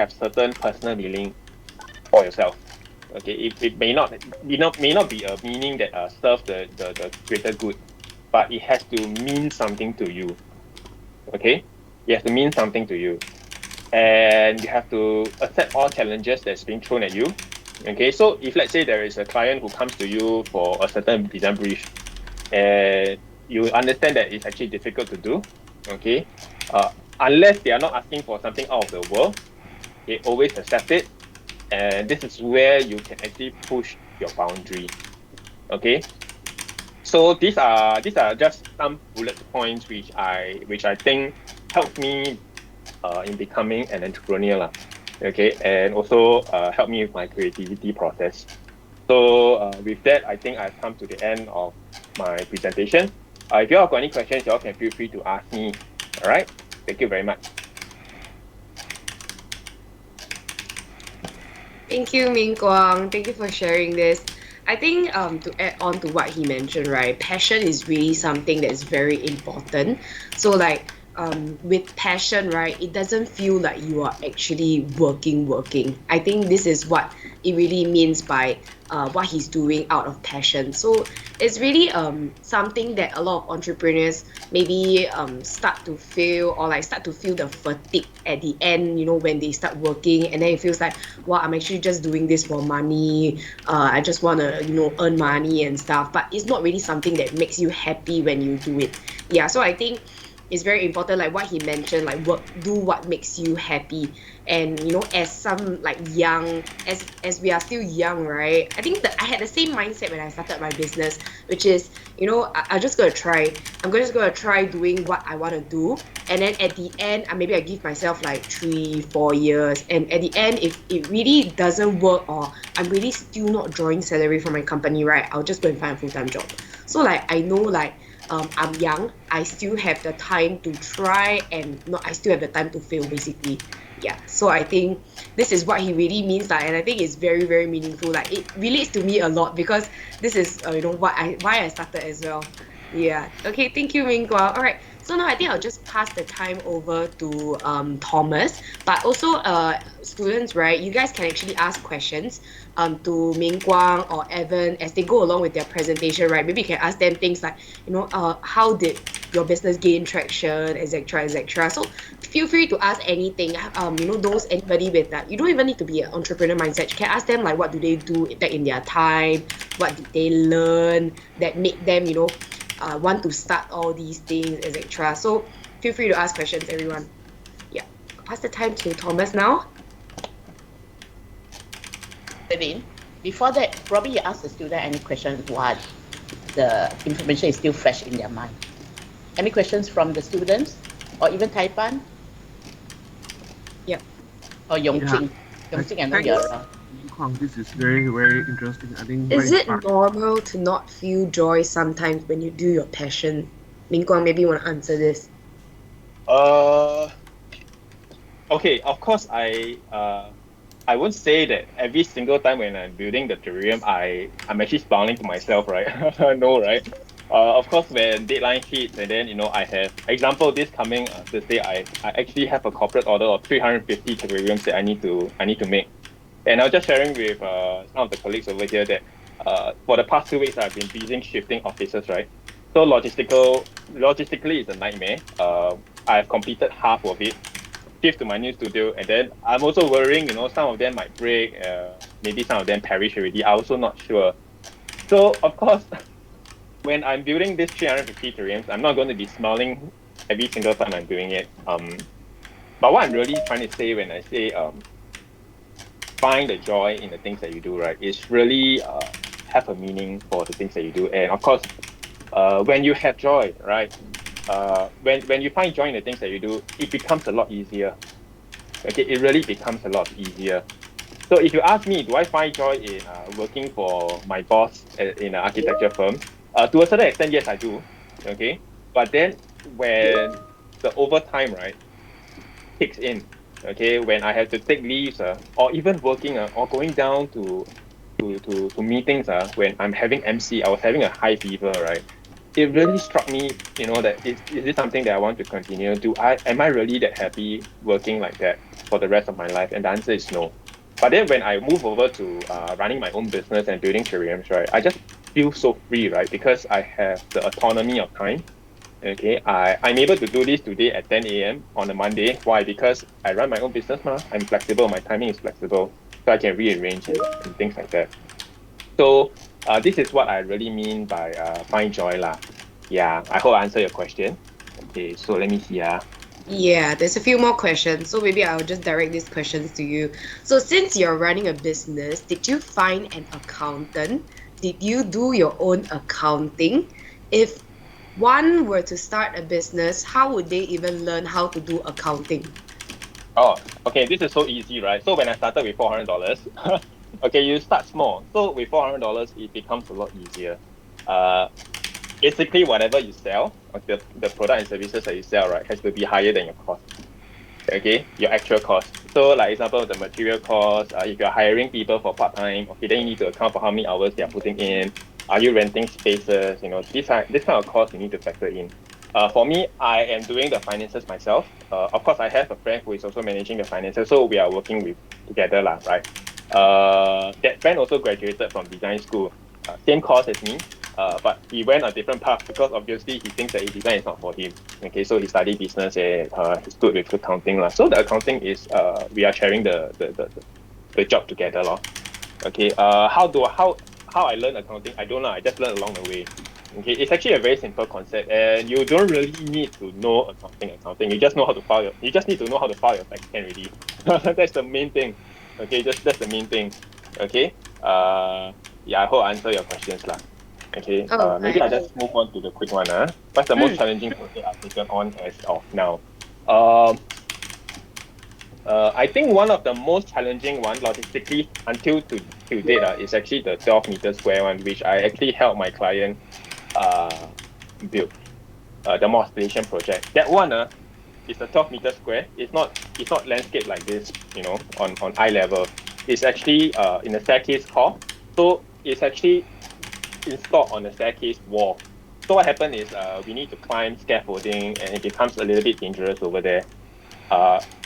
have certain personal meaning for yourself. Okay, it may not be a meaning that serves the greater good, but it has to mean something to you. Okay, it has to mean something to you, and you have to accept all challenges that's being thrown at you. Okay, so if let's say there is a client who comes to you for a certain design brief, and you understand that it's actually difficult to do. Okay, unless they are not asking for something out of the world, they always accept it, and this is where you can actually push your boundary. Okay, so these are just some bullet points which I think help me in becoming an entrepreneur lah. Okay, and also help me with my creativity process. So with that, I think I've come to the end of my presentation. If you all got any questions, you all can feel free to ask me. All right, thank you very much. Thank you, Ming Guang. Thank you for sharing this. I think to add on to what he mentioned, right? Passion is really something that is very important. So like with passion, right, it doesn't feel like you are actually working. I think this is what it really means by what he's doing out of passion. So it's really something that a lot of entrepreneurs maybe start to feel, or like start to feel the fatigue at the end, when they start working, and then it feels like, well, I'm actually just doing this for money. I just want to earn money and stuff, but it's not really something that makes you happy when you do it. Yeah, so I think it's very important, like what he mentioned, like do what makes you happy. And as some like young, as we are still young, right, I think that I had the same mindset when I started my business, which is I'm just gonna try. I'm just gonna try doing what I want to do, and then at the end maybe I give myself like 3-4 years, and at the end, if it really doesn't work, or I'm really still not drawing salary from my company, right, I'll just go and find a full-time job. So like I know, like I'm young, I still have the time to try, and I still have the time to fail, basically. Yeah, so I think this is what he really means, like, and I think it's very, very meaningful. Like it relates to me a lot, because this is why I started as well. Yeah. Okay. Thank you, Ming Guang. All right. So now I think I'll just pass the time over to Thomas, but also students, right? You guys can actually ask questions to Ming Guang or Evan as they go along with their presentation, right? Maybe you can ask them things like, how did your business gain traction, etc., etc. So feel free to ask anything. Those anybody with that, you don't even need to be an entrepreneur mindset. You can ask them like, what do they do back in their time? What did they learn that made them, want to start all these things, etc. So feel free to ask questions, everyone. Yeah, I'll pass the time to Thomas now. Levin, before that, probably you ask the student any questions while the information is still fresh in their mind. Any questions from the students, or even Taipan? Yep. Or Yongqing? Yongqing, I know you're around. This is very, very interesting. I think Is it normal to not feel joy sometimes when you do your passion? Ming Guang, maybe you want to answer this. Okay, of course I won't say that every single time when I'm building the terrarium, I'm actually smiling to myself, right? No, right? Of course, when deadline hits, and then I have example this coming Thursday, I actually have a corporate order of 350 terrariums that I need to make, and I was just sharing with some of the colleagues over here that for the past 2 weeks I've been busy shifting offices, right? So logistically it's a nightmare. I've completed half of it, shift to my new studio, and then I'm also worrying, some of them might break, maybe some of them perish already. I'm also not sure. So of course, when I'm building this 350 terrariums, I'm not going to be smiling every single time I'm doing it. But what I'm really trying to say when I say find the joy in the things that you do, right, is really have a meaning for the things that you do. And of course, when you have joy, right, when you find joy in the things that you do, it becomes a lot easier. Okay, it really becomes a lot easier. So if you ask me, do I find joy in working for my boss in an architecture firm? To a certain extent, yes, I do. Okay, but then when the overtime, right, kicks in, okay, when I have to take leaves, or even working, or going down to meetings, when I'm having MC, I was having a high fever, right? it really struck me, that is this something that I want to continue? Am I really that happy working like that for the rest of my life? And the answer is no. But then when I move over to running my own business and building terrariums, right, I just feel so free, right? Because I have the autonomy of time. Okay, I'm able to do this today at 10 a.m. on a Monday. Why? Because I run my own business, I'm flexible. My timing is flexible, so I can rearrange and things like that. So this is what I really mean by find joy lah. Yeah, I hope I answer your question. Okay, so let me see. Yeah, there's a few more questions, so maybe I'll just direct these questions to you. So, since you're running a business, did you find an accountant? Did you do your own accounting? If one were to start a business, how would they even learn how to do accounting? Oh, okay, this is so easy, right? So when I started with $400, okay, you start small. So with $400, it becomes a lot easier. Uh, Basically, whatever you sell, or the product and services that you sell, right, has to be higher than your cost. Okay, your actual cost. So like example, the material cost, if you're hiring people for part-time, okay, then you need to account for how many hours they're putting in. Are you renting spaces? This kind of cost you need to factor in. For me, I am doing the finances myself. Of course, I have a friend who is also managing the finances, so we are working with together lah, right? That friend also graduated from design school, same course as me, but he went a different path because obviously he thinks that design is not for him. Okay, so he studied business and he's good with accounting lah. So the accounting is we are sharing the job together lor. Okay, how I learn accounting? I don't know. I just learn along the way. Okay, it's actually a very simple concept, and you don't really need to know accounting. You just know how to file you just need to know how to file your tax can already. That's the main thing. Okay, just that's the main thing. Okay. Yeah, I hope I answer your questions lah. Okay. Oh, Maybe I just move on to the quick one. What's the most mm, challenging project I've taken on as of now? Um, I think one of the most challenging one logistically until to date is actually the 12-meter square one, which I actually helped my client build the demonstration project. That one is a 12-meter square. It's not landscape like this, on eye level. It's actually in a staircase core. So it's actually installed on the staircase wall. So what happened is we need to climb scaffolding and it becomes a little bit dangerous over there.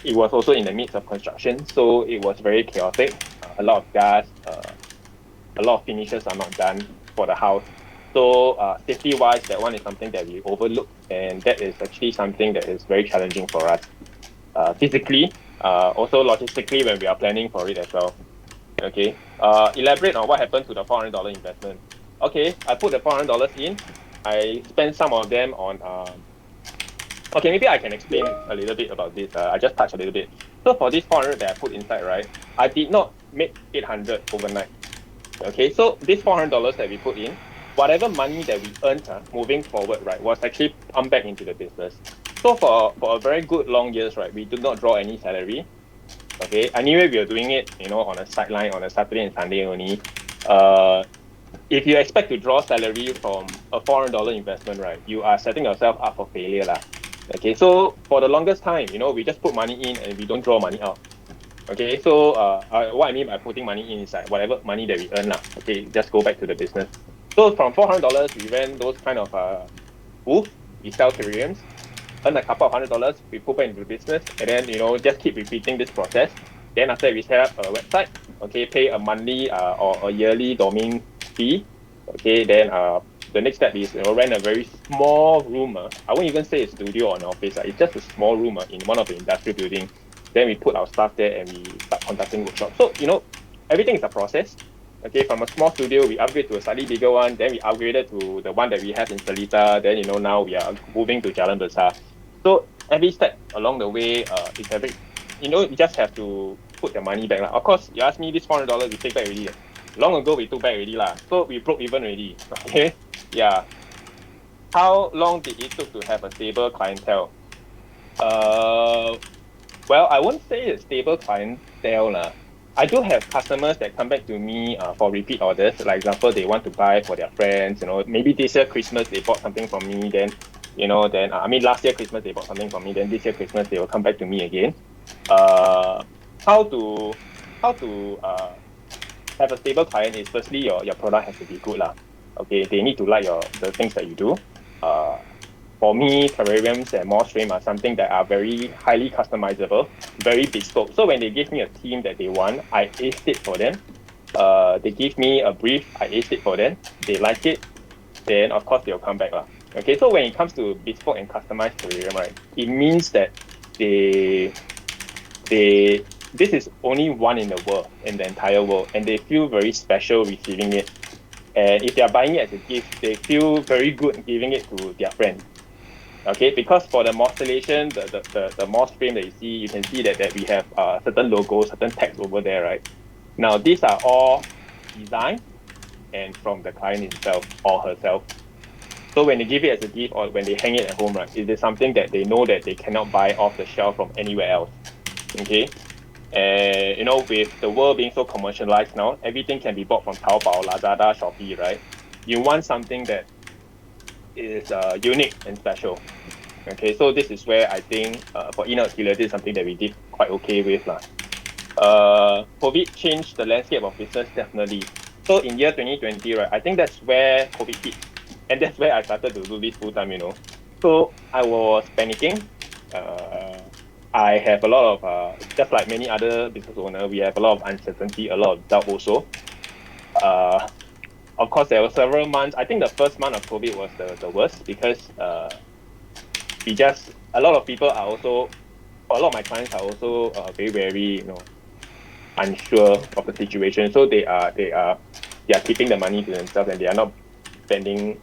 It was also in the midst of construction, so it was very chaotic. A lot of gas, a lot of finishes are not done for the house. So safety-wise, that one is something that we overlook, and that is actually something that is very challenging for us. Physically, also logistically when we are planning for it as well. Okay. Elaborate on what happened to the $400 investment. Okay, I put the $400 in. I spent some of them on okay, maybe I can explain a little bit about this. I just touched a little bit. So for this 400 that I put inside, right, I did not make 800 overnight. Okay, so this $400 that we put in, whatever money that we earned moving forward, right, was actually pumped back into the business. So for a very good long years, right, we did not draw any salary. Okay, anyway, we are doing it, on a sideline on a Saturday and Sunday only. If you expect to draw salary from a $400 investment, right, you are setting yourself up for failure lah. Okay, so for the longest time, we just put money in and we don't draw money out. Okay, so what I mean by putting money in is like whatever money that we earn lah. Okay, just go back to the business. So from $400, we ran those kind of booth, we sell terrariums, earn a couple of $100, we put back into the business, and then just keep repeating this process. Then after that, we set up a website. Okay, pay a monthly or a yearly domain fee. Okay, then the next step is rent a very small room. I won't even say a studio or an office. It's just a small room in one of the industrial buildings. Then we put our staff there and we start conducting workshops. So everything is a process. Okay, from a small studio, we upgrade to a slightly bigger one. Then we upgraded to the one that we have in Seletar. Then now we are moving to Jalan Besar. So every step along the way, is every you just have to put the money back. Of course, you ask me this $400 we take back already. Long ago we took back already lah. So we broke even already. Okay, yeah. How long did it took to have a stable clientele? Well, I won't say a stable clientele lah. I do have customers that come back to me for repeat orders. Like example, they want to buy for their friends. Maybe this year Christmas they bought something from me. Then, I mean last year Christmas they bought something from me. Then this year Christmas they will come back to me again. How to have a stable client is firstly your product has to be good lah. Okay, they need to like the things that you do. for me, terrariums and moss frame are something that are very highly customizable, very bespoke. So when they give me a theme that they want, I aced it for them. They give me a brief, I aced it for them. They like it, then of course they'll come back lah. Okay, so when it comes to bespoke and customized terrarium, right, it means that they this is only one in the world, in the entire world, and they feel very special receiving it. And if they are buying it as a gift, they feel very good giving it to their friend. Okay, because for the mostellation, the moss frame that you see, you can see that we have certain logos, certain text over there, right? Now, these are all designed and from the client himself or herself. So when they give it as a gift or when they hang it at home, right, it is something that they know that they cannot buy off the shelf from anywhere else. Okay, and you know, with the world being so commercialized now, everything can be bought from Taobao, Lazada, Shopee, right? You want something that is unique and special. Okay, so this is where I think for in-house killer, this is something that we did quite okay with lah. COVID changed the landscape of business definitely. So in year 2020, right, I think that's where COVID hit, and that's where I started to do this full time. You know, so I was panicking. I have a lot of just like many other business owners, we have a lot of uncertainty, a lot of doubt also. Of course, there were several months. I think the first month of COVID was the worst because a lot of people are also, a lot of my clients are also very, very, you know, unsure of the situation. So they are keeping the money to themselves and they are not spending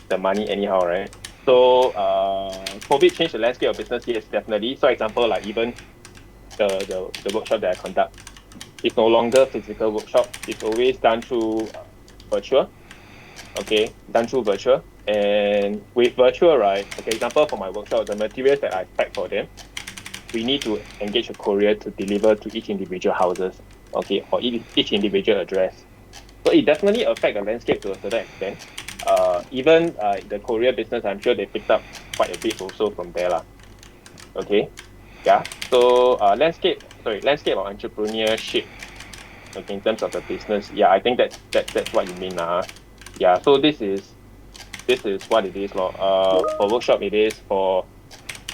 the money anyhow, right? So COVID changed the landscape of business, yes, definitely. So example, like even the workshop that I conduct, it's no longer physical workshop. It's always done through virtual. Okay, done through virtual. And with virtual, right, okay, example for my workshop, the materials that I pack for them, we need to engage a courier to deliver to each individual houses, okay, or each individual address. So it definitely affects the landscape to a certain extent. Even the courier business, I'm sure they picked up quite a bit also from there lah. Okay, yeah. So landscape of entrepreneurship. Okay, in terms of the business, yeah, I think that's what you mean lah. Yeah. So this is what it is lor. For workshop it is for.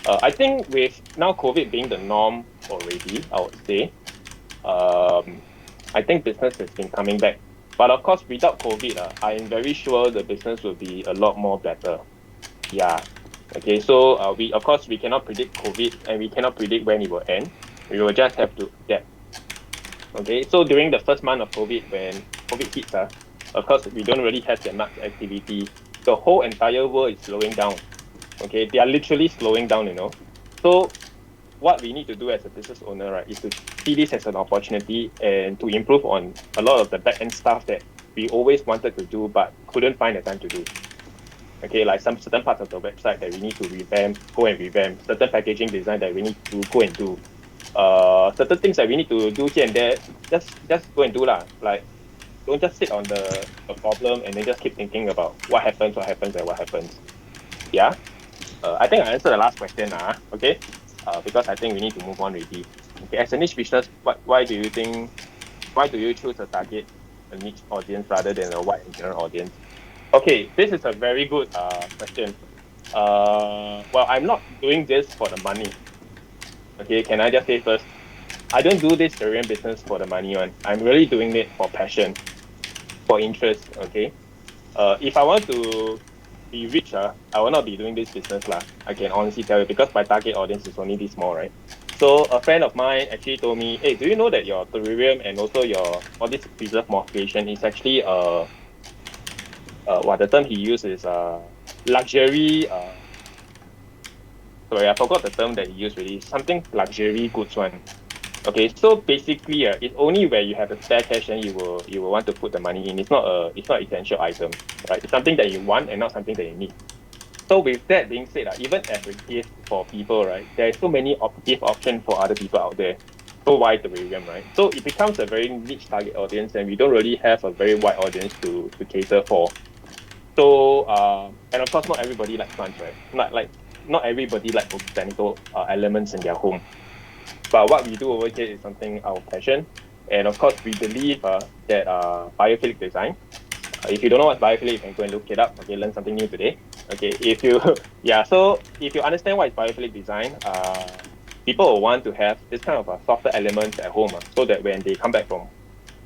I think with now COVID being the norm already, I would say, I think business has been coming back. But of course, without COVID, I am very sure the business will be a lot more better. Yeah. Okay. So we cannot predict COVID and we cannot predict when it will end. We will just have to adapt. Okay. So during the first month of COVID, when COVID hits, of course we don't really have that much activity. The whole entire world is slowing down. Okay, they are literally slowing down. You know. So what we need to do as a business owner, right, is to see this as an opportunity and to improve on a lot of the back-end stuff that we always wanted to do but couldn't find the time to do. Okay, like some certain parts of the website that we need to go and revamp, certain packaging design that we need to go and do. Certain things that we need to do here and there, just go and do lah. Like, don't just sit on the problem and then just keep thinking about what happens. Yeah. I think I answered the last question okay. Because I think we need to move on already. Okay, as a niche business, why do you choose a target a niche audience rather than a wide and general audience? Okay, this is a very good question. Well, I'm not doing this for the money. Okay, can I just say first? I don't do this terrarium business for the money one. I'm really doing it for passion, for interest. Okay, if I want to be rich, I will not be doing this business lah. I can honestly tell you because my target audience is only this small, right? So a friend of mine actually told me, hey, do you know that your terrarium and also your all this preserve mothration is actually what the term he used is luxury sorry, I forgot the term that he used really. Something luxury goods one. Okay, so basically, it's only where you have a spare cash and you will want to put the money in. It's not essential item, right? It's something that you want and not something that you need. So with that being said, even as a gift for people, right, there are so many gift options for other people out there. So why the terrarium, right? So it becomes a very niche target audience, and we don't really have a very wide audience to cater for. So and of course, not everybody likes plants, right? Not everybody likes botanical elements in their home. But what we do over here is something our passion, and of course, we believe that biophilic design. If you don't know what's biophilic, you can go and look it up. Okay, learn something new today. Okay, if you so if you understand what is biophilic design, people will want to have this kind of softer elements at home, so that when they come back from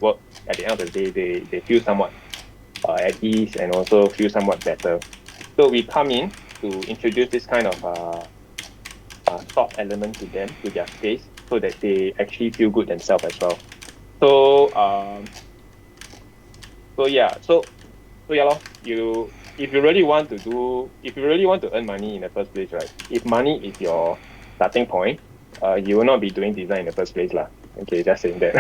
work at the end of the day, they feel somewhat at ease and also feel somewhat better. So we come in to introduce this kind of soft element to them, to their space, so that they actually feel good themselves as well. So lor, if you really want to earn money in the first place, right? If money is your starting point, you will not be doing design in the first place, lah. Okay, just saying that.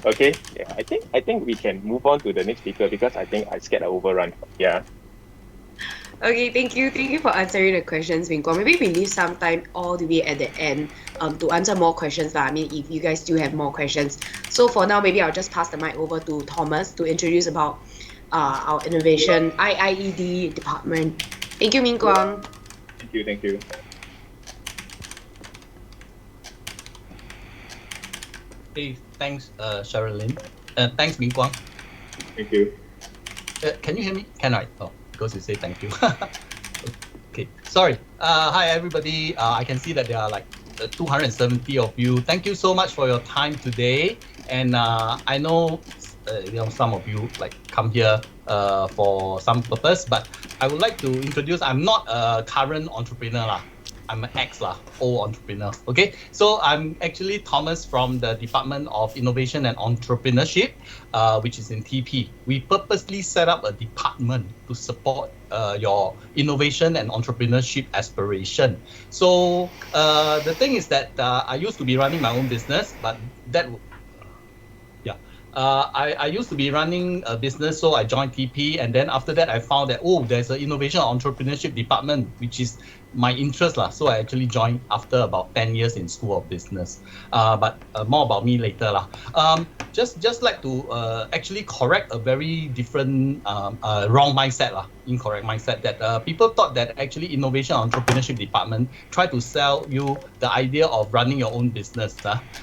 Okay, yeah, I think we can move on to the next speaker because I think I scared I overrun. Yeah. Okay, thank you. Thank you for answering the questions, Ming Guang. Maybe we leave some time all the way at the end to answer more questions. I mean, if you guys do have more questions. So for now, maybe I'll just pass the mic over to Thomas to introduce about our innovation IIED department. Thank you, Ming Guang. Thank you. Hey, thanks, Sherilyn. Thanks, Ming Guang. Thank you. Can you hear me? Can I? Oh, because you say thank you. Okay, sorry. Hi, everybody. I can see that there are like 270 of you. Thank you so much for your time today. And I know, some of you like come here for some purpose, but I would like to introduce. I'm not a current entrepreneur lah. I'm an old entrepreneur. Okay, so I'm actually Thomas from the Department of Innovation and Entrepreneurship, which is in TP. We purposely set up a department to support your innovation and entrepreneurship aspiration. So the thing is that I used to be running my own business, but I used to be running a business, so I joined TP, and then after that I found that there's an innovation entrepreneurship department, which is my interest lah. So I actually joined after about 10 years in School of Business. But more about me later lah. Just like to actually correct a very different wrong mindset lah, incorrect mindset that people thought that actually innovation entrepreneurship department try to sell you the idea of running your own business.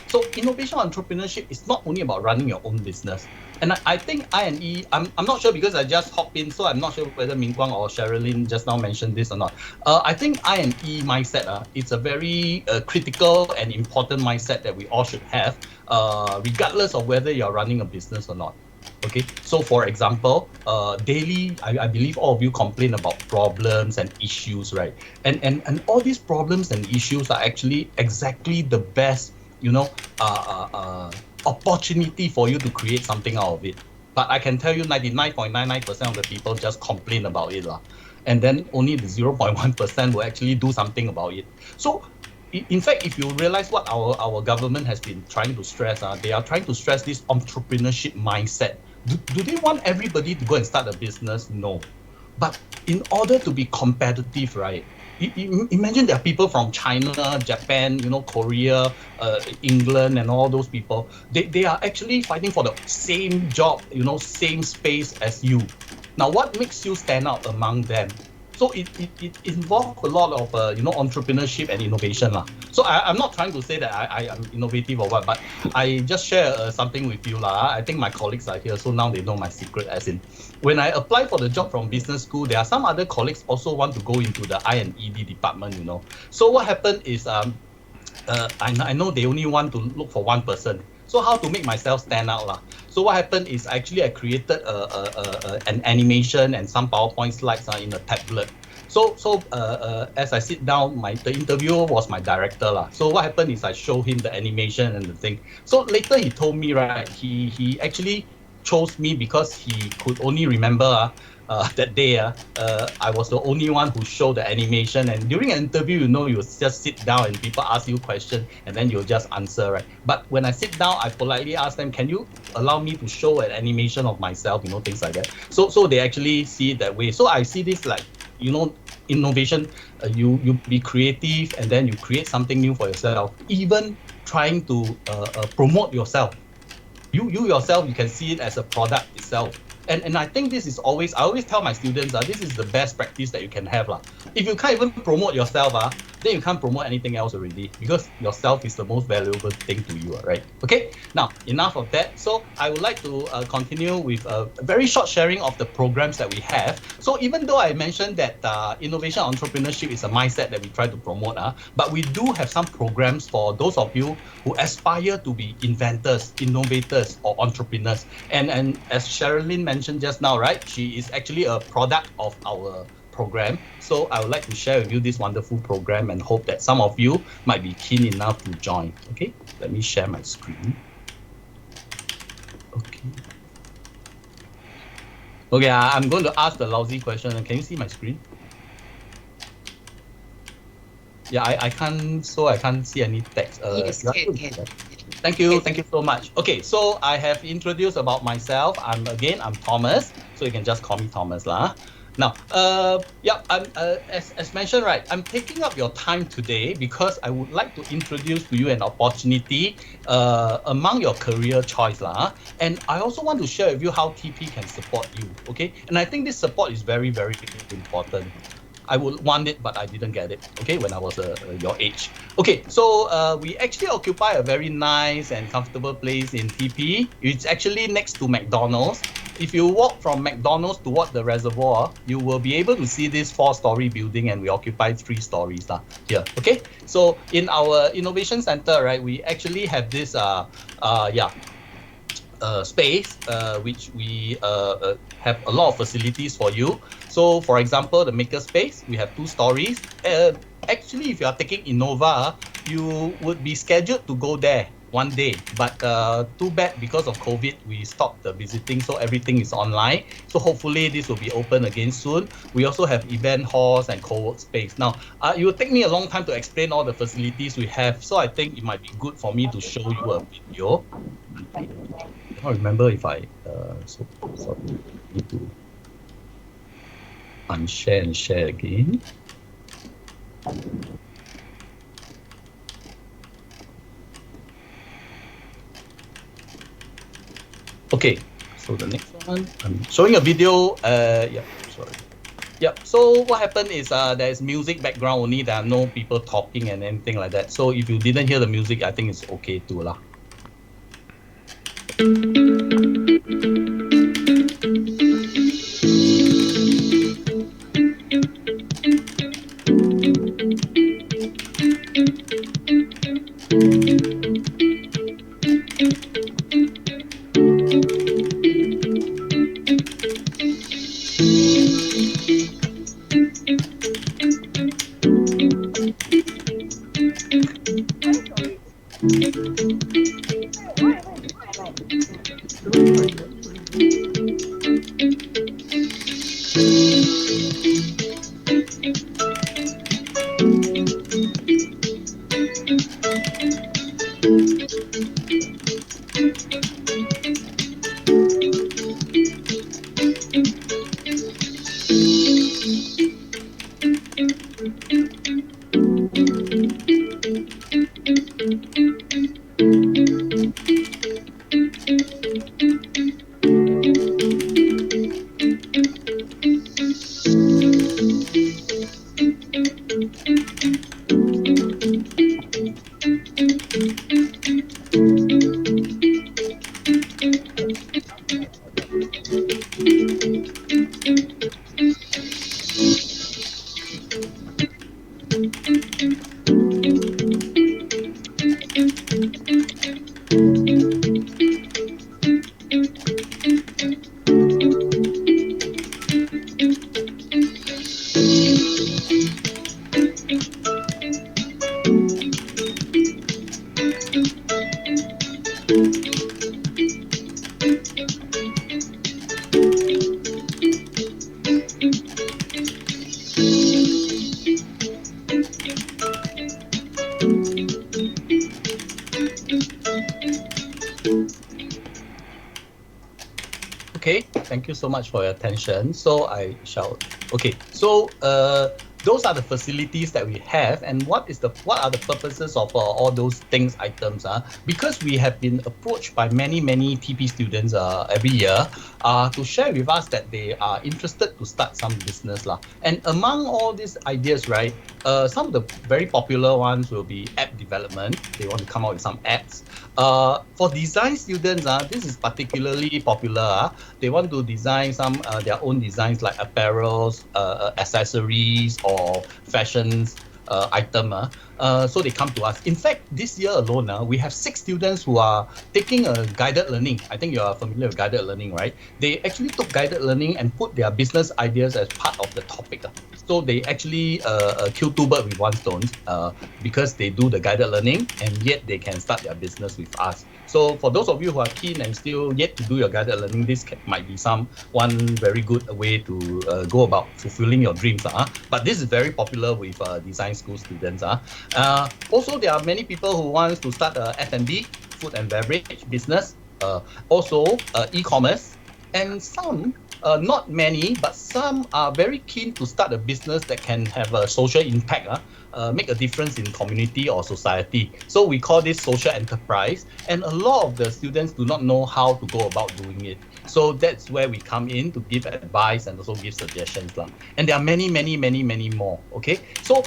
So innovation entrepreneurship is not only about running your own business. And I think I&E, I'm not sure because I just hopped in, so I'm not sure whether Ming Guang or Sherilyn just now mentioned this or not. I think I&E mindset, it's a very critical and important mindset that we all should have, regardless of whether you're running a business or not. Okay, so for example, daily, I believe all of you complain about problems and issues, right? And all these problems and issues are actually exactly the best, opportunity for you to create something out of it. But I can tell you 99.99% of the people just complain about it. And then only the 0.1% will actually do something about it. So in fact, if you realize what our government has been trying to stress, they are trying to stress this entrepreneurship mindset. Do they want everybody to go and start a business? No. But in order to be competitive, right? Imagine there are people from China, Japan, Korea, England, and all those people. They are actually fighting for the same job, same space as you. Now, what makes you stand out among them? So it involves a lot of entrepreneurship and innovation lah. So I'm not trying to say that I am innovative or what, but I just share something with you lah. I think my colleagues are here, so now they know my secret. As in, when I apply for the job from business school, there are some other colleagues also want to go into the I&ED department. So what happened is I know they only want to look for one person. So how to make myself stand out lah? So what happened is actually I created an animation and some PowerPoint slides in a tablet. So as I sit down, the interviewer was my director lah. So what happened is I show him the animation and the thing. So later he told me, right, he actually chose me because he could only remember that day I was the only one who showed the animation, and during an interview, you just sit down and people ask you questions and then you'll just answer, right? But when I sit down, I politely ask them, can you allow me to show an animation of myself, things like that. So they actually see it that way. So I see this like, innovation, you be creative and then you create something new for yourself, even trying to promote yourself. You yourself, you can see it as a product itself. And I think this is I always tell my students, this is the best practice that you can have. If you can't even promote yourself, then you can't promote anything else already, because yourself is the most valuable thing to you, right? Okay, now enough of that. So I would like to continue with a very short sharing of the programs that we have. So even though I mentioned that innovation entrepreneurship is a mindset that we try to promote, but we do have some programs for those of you who aspire to be inventors, innovators, or entrepreneurs. And as Sherilyn mentioned just now, right, she is actually a product of our program. So I would like to share with you this wonderful program and hope that some of you might be keen enough to join. Okay, let me share my screen. Okay. Okay, I'm going to ask the lousy question. Can you see my screen? Yeah, I can't see any text. Yes, can. Thank you so much. Okay, so I have introduced about myself. I'm Thomas, so you can just call me Thomas lah. Now, I'm as mentioned, right, I'm taking up your time today because I would like to introduce to you an opportunity among your career choice lah. And I also want to share with you how TP can support you. Okay, and I think this support is very, very important. I would want it, but I didn't get it, okay, when I was your age. Okay, so we actually occupy a very nice and comfortable place in TP. It's actually next to McDonald's. If you walk from McDonald's toward the reservoir, you will be able to see this 4-story building, and we occupy 3 stories here, okay? So in our innovation center, right, we actually have this, space, which we have a lot of facilities for you. So, for example, the Makerspace, we have 2 stories. Actually, if you are taking Innova, you would be scheduled to go there one day, but too bad, because of COVID, we stopped the visiting, so everything is online. So hopefully this will be open again soon. We also have event halls and co-work space. Now, it will take me a long time to explain all the facilities we have, so I think it might be good for me to show you a video. I don't remember if I sorry, need to unshare and share again. Okay, so the next one, I'm showing a video. So what happened is there is music background only. There are no people talking and anything like that. So if you didn't hear the music, I think it's okay too lah. Okay, thank you so much for your attention. So I shall, okay, so those are the facilities that we have, and what are the purposes of all those things items? Because we have been approached by many TP students every year to share with us that they are interested to start some business lah. And among all these ideas, right, some of the very popular ones will be app development. They want to come out with some apps. For design students, this is particularly popular. They want to design some their own designs like apparels, accessories, or fashions item. So they come to us. In fact, this year alone, we have 6 students who are taking a guided learning. I think you are familiar with guided learning, right? They actually took guided learning and put their business ideas as part of the topic. So they actually kill 2 birds with 1 stone because they do the guided learning and yet they can start their business with us. So for those of you who are keen and still yet to do your guided learning, this might be one very good way to go about fulfilling your dreams. But this is very popular with design school students. Also, there are many people who want to start a F&B, food and beverage business, also e-commerce, and some, not many, but some are very keen to start a business that can have a social impact, make a difference in community or society. So we call this social enterprise, and a lot of the students do not know how to go about doing it. So that's where we come in to give advice and also give suggestions. And there are many more, okay? So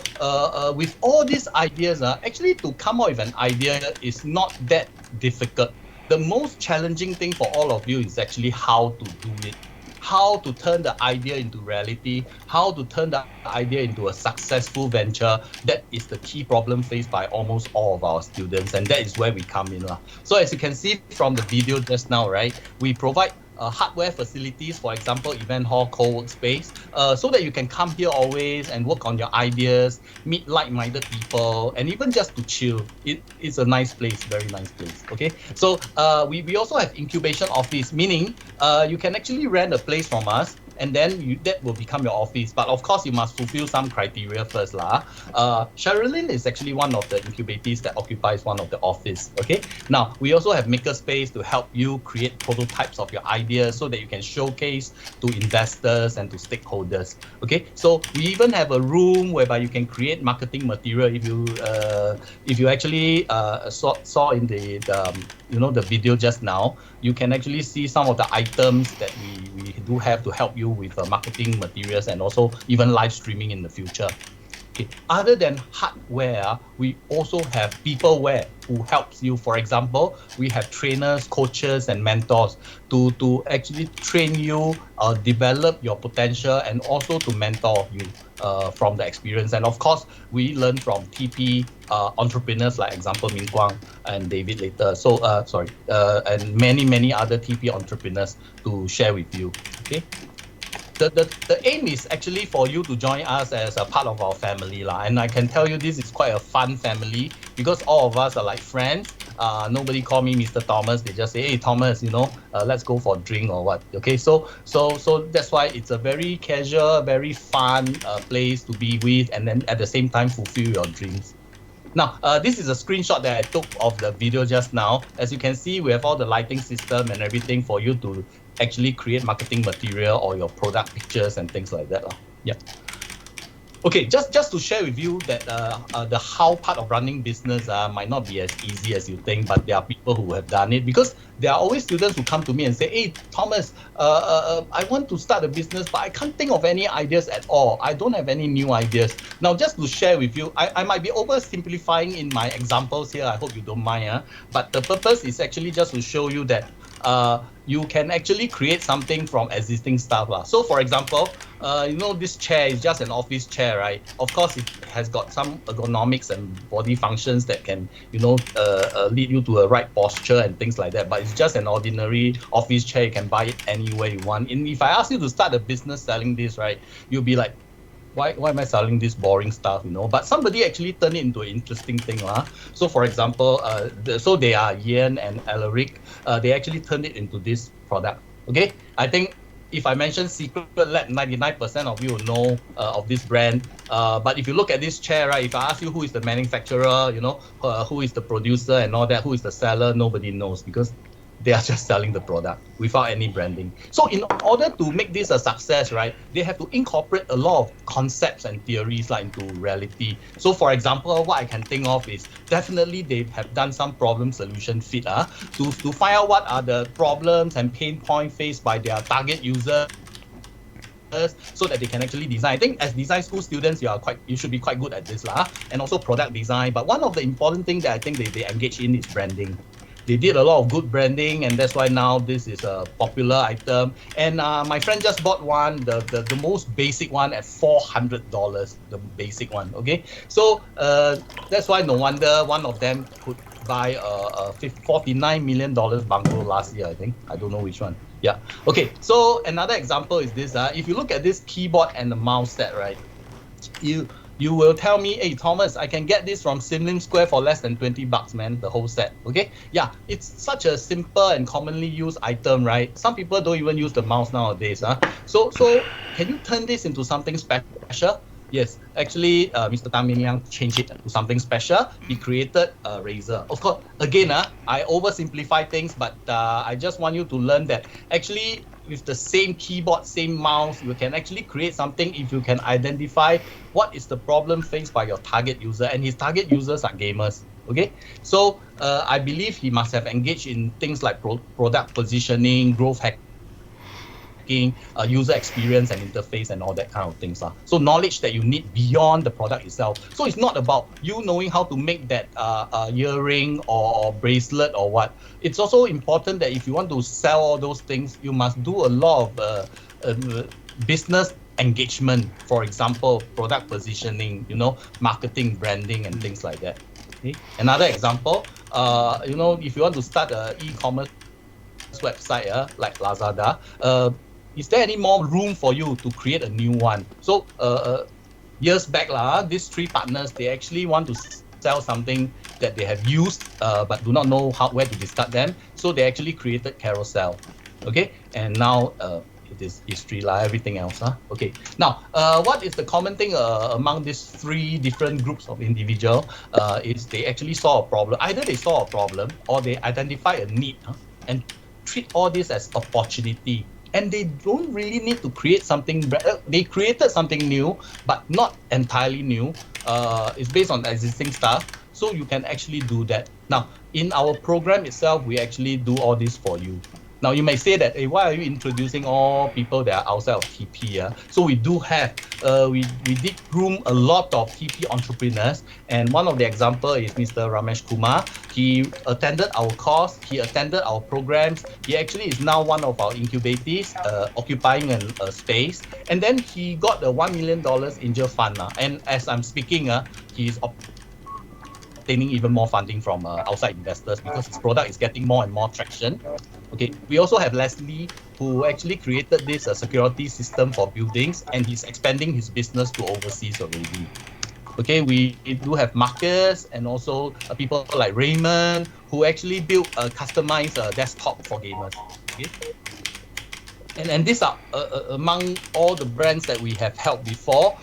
with all these ideas, actually to come up with an idea is not that difficult. The most challenging thing for all of you is actually how to do it. How to turn the idea into reality, how to turn the idea into a successful venture. That is the key problem faced by almost all of our students, and that is where we come in. So as you can see from the video just now, right, we provide hardware facilities, for example, event hall, co-workspace, so that you can come here always and work on your ideas, meet like-minded people, and even just to chill. It's a nice place, very nice place, okay? So we also have Incubation Office, meaning you can actually rent a place from us, and then that will become your office. But of course, you must fulfill some criteria first. Sherilyn is actually one of the incubatees that occupies one of the office, okay? Now, we also have Makerspace to help you create prototypes of your ideas so that you can showcase to investors and to stakeholders, okay? So we even have a room whereby you can create marketing material. If you actually saw in the video just now, you can actually see some of the items that we do have to help you with marketing materials and also even live streaming in the future. Okay. Other than hardware, we also have peopleware who helps you. For example, we have trainers, coaches, and mentors to actually train you, develop your potential, and also to mentor you from the experience. And of course, we learn from TP entrepreneurs, like example Min Guang and David later. So and many other TP entrepreneurs to share with you. Okay. The aim is actually for you to join us as a part of our family, and I can tell you this is quite a fun family because all of us are like friends. Nobody call me Mr. Thomas. They just say, "Hey Thomas, let's go for a drink or what." Okay, so that's why it's a very casual, very fun place to be with, and then at the same time fulfill your dreams. Now, this is a screenshot that I took of the video just now. As you can see, we have all the lighting system and everything for you to actually create marketing material or your product pictures and things like that. Yeah. Okay, just to share with you that the how part of running business might not be as easy as you think, but there are people who have done it, because there are always students who come to me and say, "Hey, Thomas, I want to start a business, but I can't think of any ideas at all. I don't have any new ideas." Now, just to share with you, I might be oversimplifying in my examples here. I hope you don't mind. But the purpose is actually just to show you that you can actually create something from existing stuff. So for example, this chair is just an office chair, right? Of course, it has got some ergonomics and body functions that can, lead you to a right posture and things like that. But it's just an ordinary office chair. You can buy it anywhere you want. And if I ask you to start a business selling this, right, you'll be like, why am I selling this boring stuff, But somebody actually turned it into an interesting thing. So for example, they are Ian and Alaric. They actually turned it into this product. Okay, I think if I mention Secret Lab, 99% of you will know of this brand. But if you look at this chair, right, if I ask you who is the manufacturer, who is the producer and all that, who is the seller, nobody knows, because They are just selling the product without any branding. So in order to make this a success, right, they have to incorporate a lot of concepts and theories like into reality. So for example, what I can think of is definitely they have done some problem solution fit to find out what are the problems and pain points faced by their target users so that they can actually design. I think as design school students, you should be quite good at this and also product design. But one of the important things that I think they engage in is branding. They did a lot of good branding, and that's why now this is a popular item. And my friend just bought one, the most basic one at $400, the basic one. Okay, so that's why no wonder one of them could buy a $49 million bungalow last year. I think I don't know which one. Yeah. Okay. So another example is this. If you look at this keyboard and the mouse set, right? You will tell me, hey Thomas, I can get this from Sim Lim Square for less than $20, man. The whole set. Okay. Yeah. It's such a simple and commonly used item, right? Some people don't even use the mouse nowadays. So can you turn this into something special? Yes, actually, Mr. Tan Min Yang changed it to something special. He created a razor. Of course, again, I oversimplify things, but I just want you to learn that actually with the same keyboard, same mouse, you can actually create something if you can identify what is the problem faced by your target user, and his target users are gamers. Okay, so I believe he must have engaged in things like product positioning, growth hacking, user experience and interface and all that kind of things. So knowledge that you need beyond the product itself. So it's not about you knowing how to make that earring or bracelet or what. It's also important that if you want to sell all those things, you must do a lot of business engagement. For example, product positioning, marketing, branding, and things like that. Okay? Another example, if you want to start an e-commerce website like Lazada, is there any more room for you to create a new one? So years back, these three partners, they actually want to sell something that they have used but do not know where to discard them. So they actually created Carousel. Okay, and now it is history, everything else. Okay, now what is the common thing among these three different groups of individuals is they actually saw a problem. Either they saw a problem or they identify a need and treat all this as opportunity. And they don't really need to create something. They created something new, but not entirely new. It's based on existing stuff, so you can actually do that. Now, in our program itself, we actually do all this for you. Now, you may say that, hey, why are you introducing all people that are outside of TP? So we do have, we did groom a lot of TP entrepreneurs. And one of the example is Mr. Ramesh Kumar. He attended our course. He attended our programs. He actually is now one of our incubatees, occupying a space. And then he got the $1 million angel fund. And as I'm speaking, he's obtaining even more funding from outside investors because his product is getting more and more traction. Okay, we also have Leslie, who actually created this security system for buildings, and he's expanding his business to overseas already. Okay, we do have Marcus and also people like Raymond, who actually built a customized desktop for gamers. Okay, and these are among all the brands that we have helped before.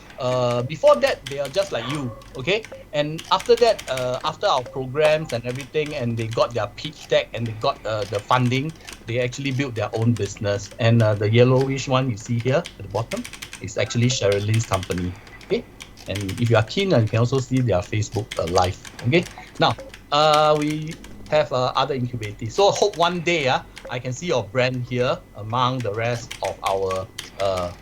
Before that, they are just like you, okay? And after that, after our programs and everything, and they got their pitch deck and they got the funding, they actually built their own business. And the yellowish one you see here at the bottom is actually Sherilyn's company, okay? And if you are keen, you can also see their Facebook live, okay? Now, we have other incubators. So hope one day I can see your brand here among the rest of our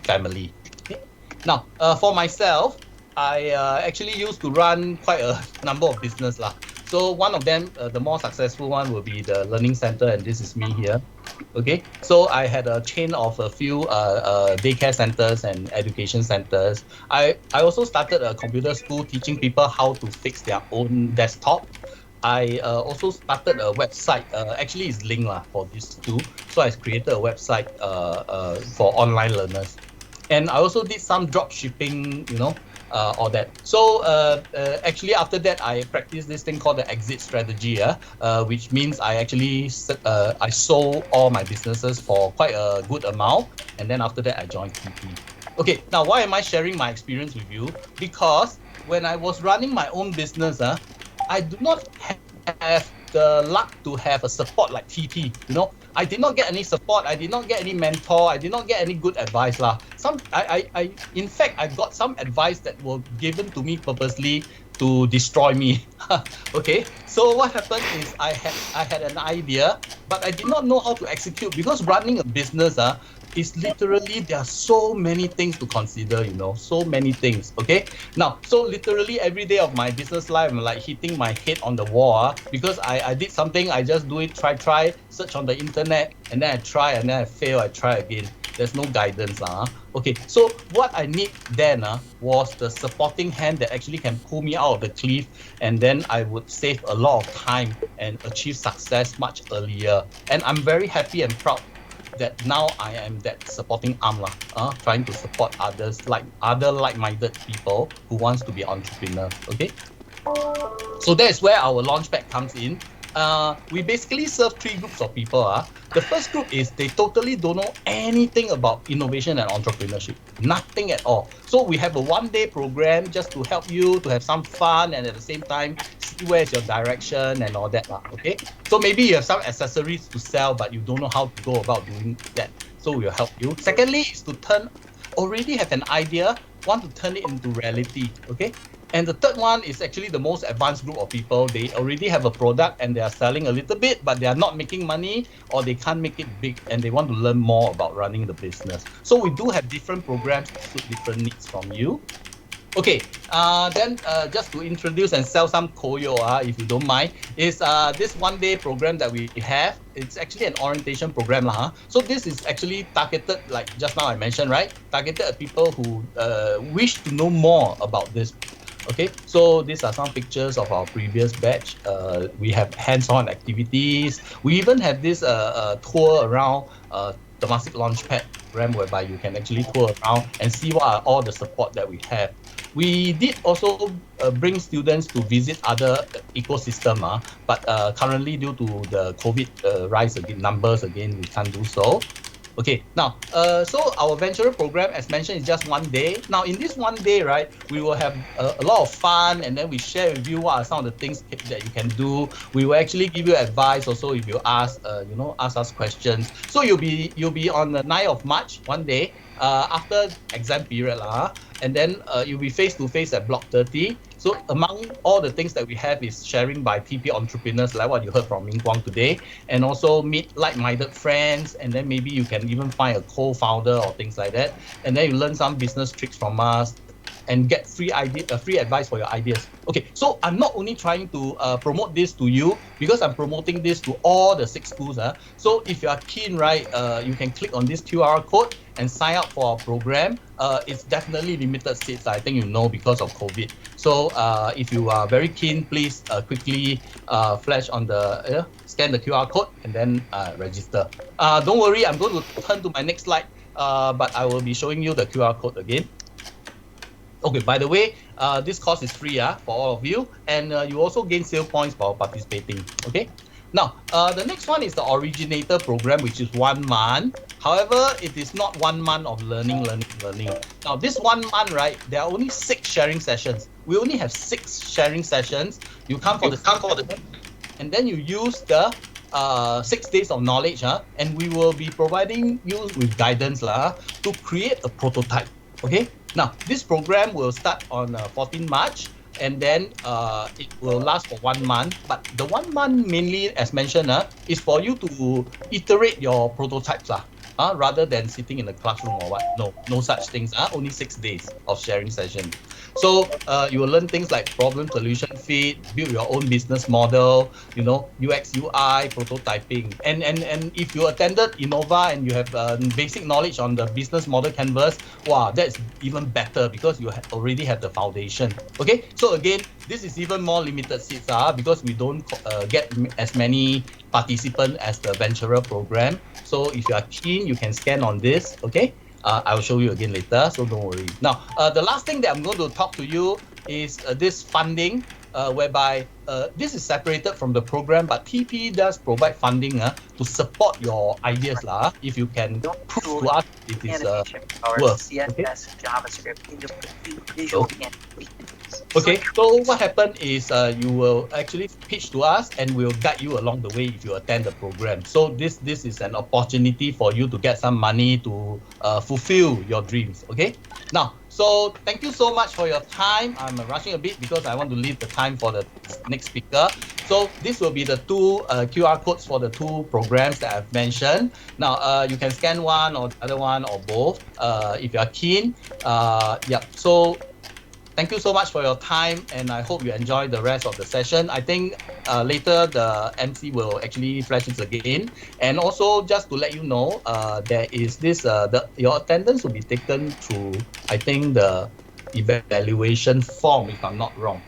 family. Okay? Now, for myself, I actually used to run quite a number of business lah. So one of them, the more successful one, will be the learning center, and this is me here. Okay, so I had a chain of a few daycare centers and education centers. I also started a computer school teaching people how to fix their own desktop. I also started a website. Actually, it's linked for these two. So I created a website for online learners, and I also did some drop shipping. All that. So actually, after that, I practiced this thing called the exit strategy. Which means I actually I sold all my businesses for quite a good amount, and then after that, I joined TP. Okay. Now, why am I sharing my experience with you? Because when I was running my own business, I do not have the luck to have a support like TP. You know, I did not get any support. I did not get any mentor. I did not get any good advice lah. In fact, I got some advice that were given to me purposely to destroy me. Okay, so what happened is I had an idea, but I did not know how to execute, because running a business is literally, there are so many things to consider, you know, so many things. Okay, now, so literally every day of my business life, I'm like hitting my head on the wall because I did something, I just do it, try, search on the internet, and then I try, and then I fail, I try again. There's no guidance. Okay, so what I need then was the supporting hand that actually can pull me out of the cliff, and then I would save a lot of time and achieve success much earlier. And I'm very happy and proud that now I am that supporting arm trying to support others, like other like-minded people who wants to be entrepreneurs. Okay, so that is where our launchpad comes in. We basically serve three groups of people. The first group is they totally don't know anything about innovation and entrepreneurship, nothing at all. So we have a one-day program just to help you to have some fun, and at the same time see where's your direction and all that. Okay, so maybe you have some accessories to sell, but you don't know how to go about doing that. So we'll help you. Secondly is to already have an idea, want to turn it into reality. Okay. And the third one is actually the most advanced group of people. They already have a product and they are selling a little bit, but they are not making money, or they can't make it big, and they want to learn more about running the business. So we do have different programs to suit different needs from you. Okay, then just to introduce and sell some koyo, if you don't mind, is this one-day program that we have. It's actually an orientation program. So this is actually targeted, like just now I mentioned, right? Targeted at people who wish to know more about this. Okay, so these are some pictures of our previous batch. We have hands-on activities. We even have this tour around Temasek Launchpad program, whereby you can actually tour around and see what are all the support that we have. We did also bring students to visit other ecosystem, but currently due to the COVID rise again, numbers again, we can't do so. Okay, now, so our venturer program, as mentioned, is just one day. Now, in this one day, right, we will have a lot of fun, and then we share with you what are some of the things that you can do. We will actually give you advice also if you ask, ask us questions. So you'll be on the 9th of March, one day, after exam period, and then you'll be face-to-face at Block 30. So among all the things that we have is sharing by TP entrepreneurs, like what you heard from Ming Guang today, and also meet like-minded friends, and then maybe you can even find a co-founder or things like that, and then you learn some business tricks from us and get free advice for your ideas. Okay, so I'm not only trying to promote this to you, because I'm promoting this to all the 6 schools. So if you are keen, right, you can click on this QR code and sign up for our program. It's definitely limited seats, I think you know, because of COVID. So if you are very keen, please quickly flash on the scan the QR code and then register. Don't worry, I'm going to turn to my next slide, but I will be showing you the QR code again. Okay, by the way, this course is free for all of you, and you also gain sale points for participating. Okay, now the next one is the originator program, which is 1 month. However, it is not 1 month of learning. Now this 1 month, right, there are only 6 sharing sessions. We only have 6 sharing sessions. You come for the and then you use the 6 days of knowledge, and we will be providing you with guidance to create a prototype. Okay, now this program will start on 14 March, and then it will last for 1 month. But the 1 month mainly, as mentioned, is for you to iterate your prototypes, rather than sitting in the classroom or what. No such things. Only 6 days of sharing session. So you will learn things like problem solution fit, build your own business model, UX, UI, prototyping. And if you attended Innova and you have basic knowledge on the business model canvas, wow, that's even better, because you already have the foundation. Okay, so again, this is even more limited seats because we don't get as many participants as the Venturer program. So if you are keen, you can scan on this. Okay. I'll show you again later, so don't worry. Now, the last thing that I'm going to talk to you is this funding, whereby this is separated from the program, but TP does provide funding to support your ideas. If you can prove to us it is worth. Okay? CSS, JavaScript, Visual, Okay, so what happened is you will actually pitch to us and we'll guide you along the way if you attend the program. So this is an opportunity for you to get some money to fulfill your dreams. Okay. Now, so thank you so much for your time. I'm rushing a bit because I want to leave the time for the next speaker. So this will be the two QR codes for the two programs that I've mentioned. Now, you can scan one or the other one or both if you are keen. Yeah. So thank you so much for your time, and I hope you enjoy the rest of the session. I think later the MC will actually flash this again. And also just to let you know, there is this, your attendance will be taken through, I think, the evaluation form, if I'm not wrong.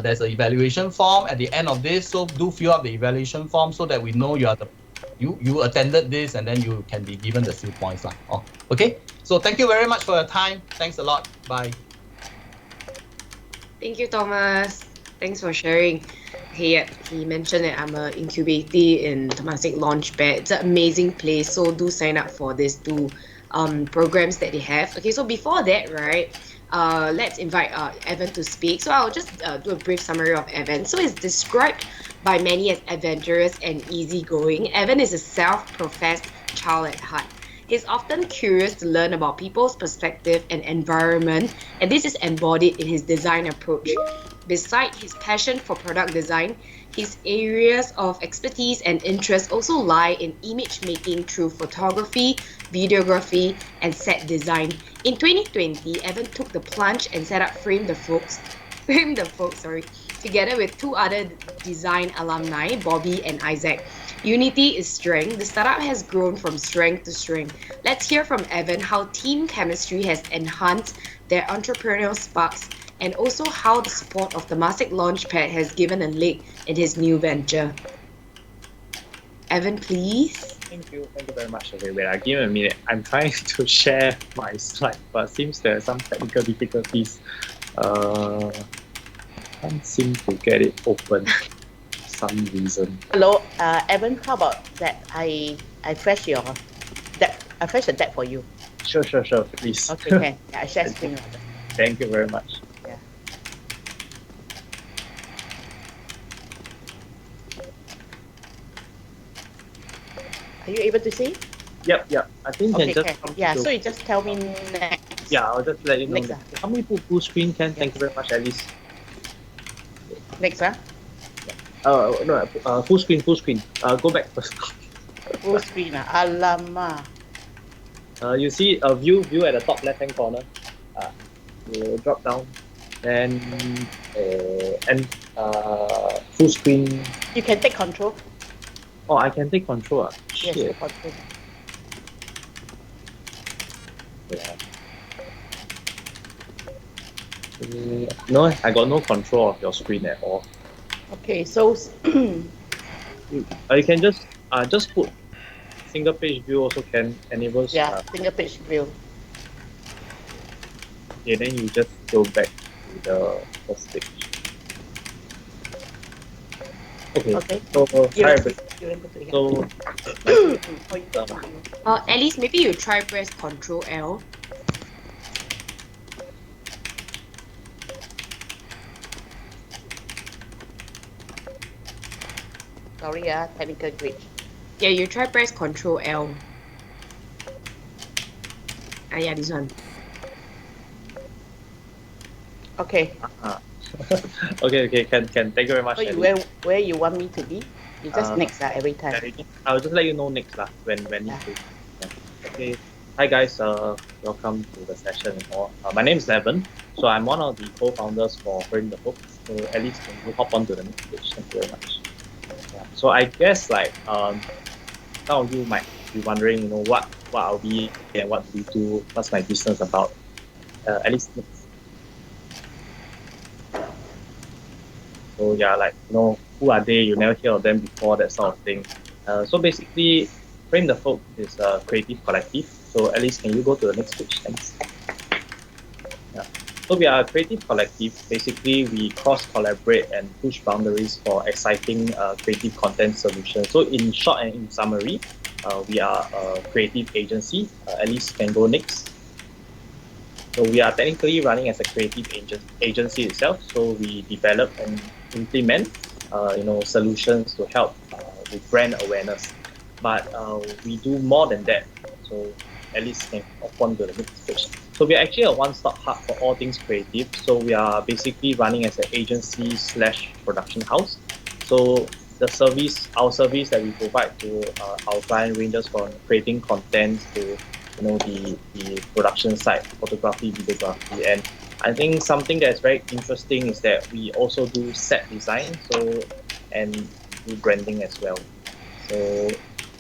There's an evaluation form at the end of this, so do fill up the evaluation form so that we know you are you attended this, and then you can be given the seal points. Oh, okay, so thank you very much for your time. Thanks a lot. Bye. Thank you, Thomas. Thanks for sharing. Okay, yeah, he mentioned that I'm a incubatee in Temasek Launchpad. It's an amazing place, so do sign up for these two programs that they have. Okay, so before that, right, let's invite Evan to speak. So I'll just do a brief summary of Evan. So he's described by many as adventurous and easygoing. Evan is a self-professed child at heart. He's often curious to learn about people's perspective and environment, and this is embodied in his design approach. Beside his passion for product design, his areas of expertise and interest also lie in image making through photography, videography, and set design. In 2020, Evan took the plunge and set up Frame the Folks, together with two other design alumni, Bobby and Isaac. Unity is strength. The startup has grown from strength to strength. Let's hear from Evan how team chemistry has enhanced their entrepreneurial sparks, and also how the support of the Temasek Launchpad has given a leg in his new venture. Evan, please. Thank you very much. Okay, wait, give me a minute. I'm trying to share my slide, but seems there are some technical difficulties. Can't seem to get it open for some reason. Hello, Evan. How about that? I flash your deck. I flash the deck for you. Sure, please. Okay, can. Yeah, I share screen. Thank you very much. Yeah. Are you able to see? Yep. I think Okay, can just can. Yeah. So you just tell me next. yeah, I'll just let you know. Next, How many full screen can? Thank you very much, Alice. Next, huh? No, full screen. Go back first. Full screen. Alamak. You see a view at the top left hand corner. You drop down, and full screen. You can take control. Oh, I can take control. Yes, Shit. take control. Yeah. No, I got no control of your screen at all. Okay, so You can just put single page view also can enable. yeah, single page view. Okay, then you just go back to the first page. Okay. Okay. So You hi, have to- everybody. you have to- So Alice, maybe you try press Ctrl L. Sorry, technical glitch. Yeah, you try press Ctrl L. Yeah, this one. Okay. okay, can. Thank you very much. So you, Ellie. where you want me to be? You just next every time. I'll just let you know next when Yeah. you Okay. Hi guys, welcome to the session and all. My name is Evan. So I'm one of the co-founders for Frame the Book. So at least can you hop on to the next page. Thank you very much. Yeah. So I guess some of you might be wondering, what are we and what do we do? What's my business about? At least next. So yeah, who are they? You never hear of them before, that sort of thing. So basically, Frame the Folk is a creative collective. So at least can you go to the next page? Thanks. Yeah. So we are a creative collective. Basically, we cross-collaborate and push boundaries for exciting creative content solutions. So in short and in summary, we are a creative agency. At least can go next. So we are technically running as a creative agency itself. So we develop and implement, solutions to help with brand awareness. But we do more than that. So at least can hop on to the next page. So we're actually a one-stop hub for all things creative. So we are basically running as an agency slash production house. So our service that we provide to our client ranges from creating content to the production side, photography, videography, and I think something that's very interesting is that we also do set design, and do branding as well. So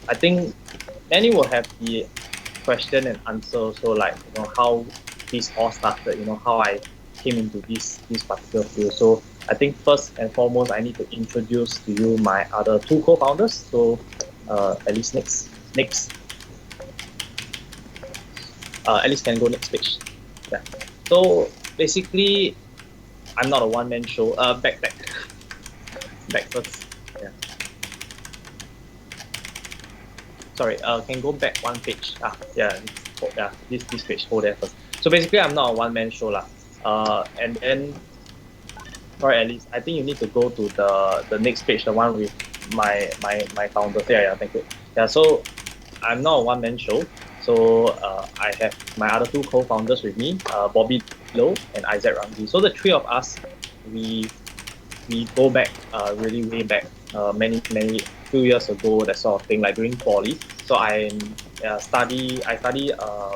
I think many will have the question and answer. So like how this all started, how I came into this particular field. So I think first and foremost I need to introduce to you my other two co-founders. So at least next Alice can go next page. Yeah. So basically, I'm not a one-man show. Back first. Yeah. Sorry. Can go back one page. Yeah. This page. Hold there first. So basically, I'm not a one-man show lah. And then, sorry, Alice. I think you need to go to the next page, the one with my founders. Yeah. Thank you. Yeah. So I'm not a one-man show. So I have my other two co-founders with me, Bobby Low and Isaac Ramsey. So the three of us, we go back really way back, many few years ago, that sort of thing, like during poly. So I study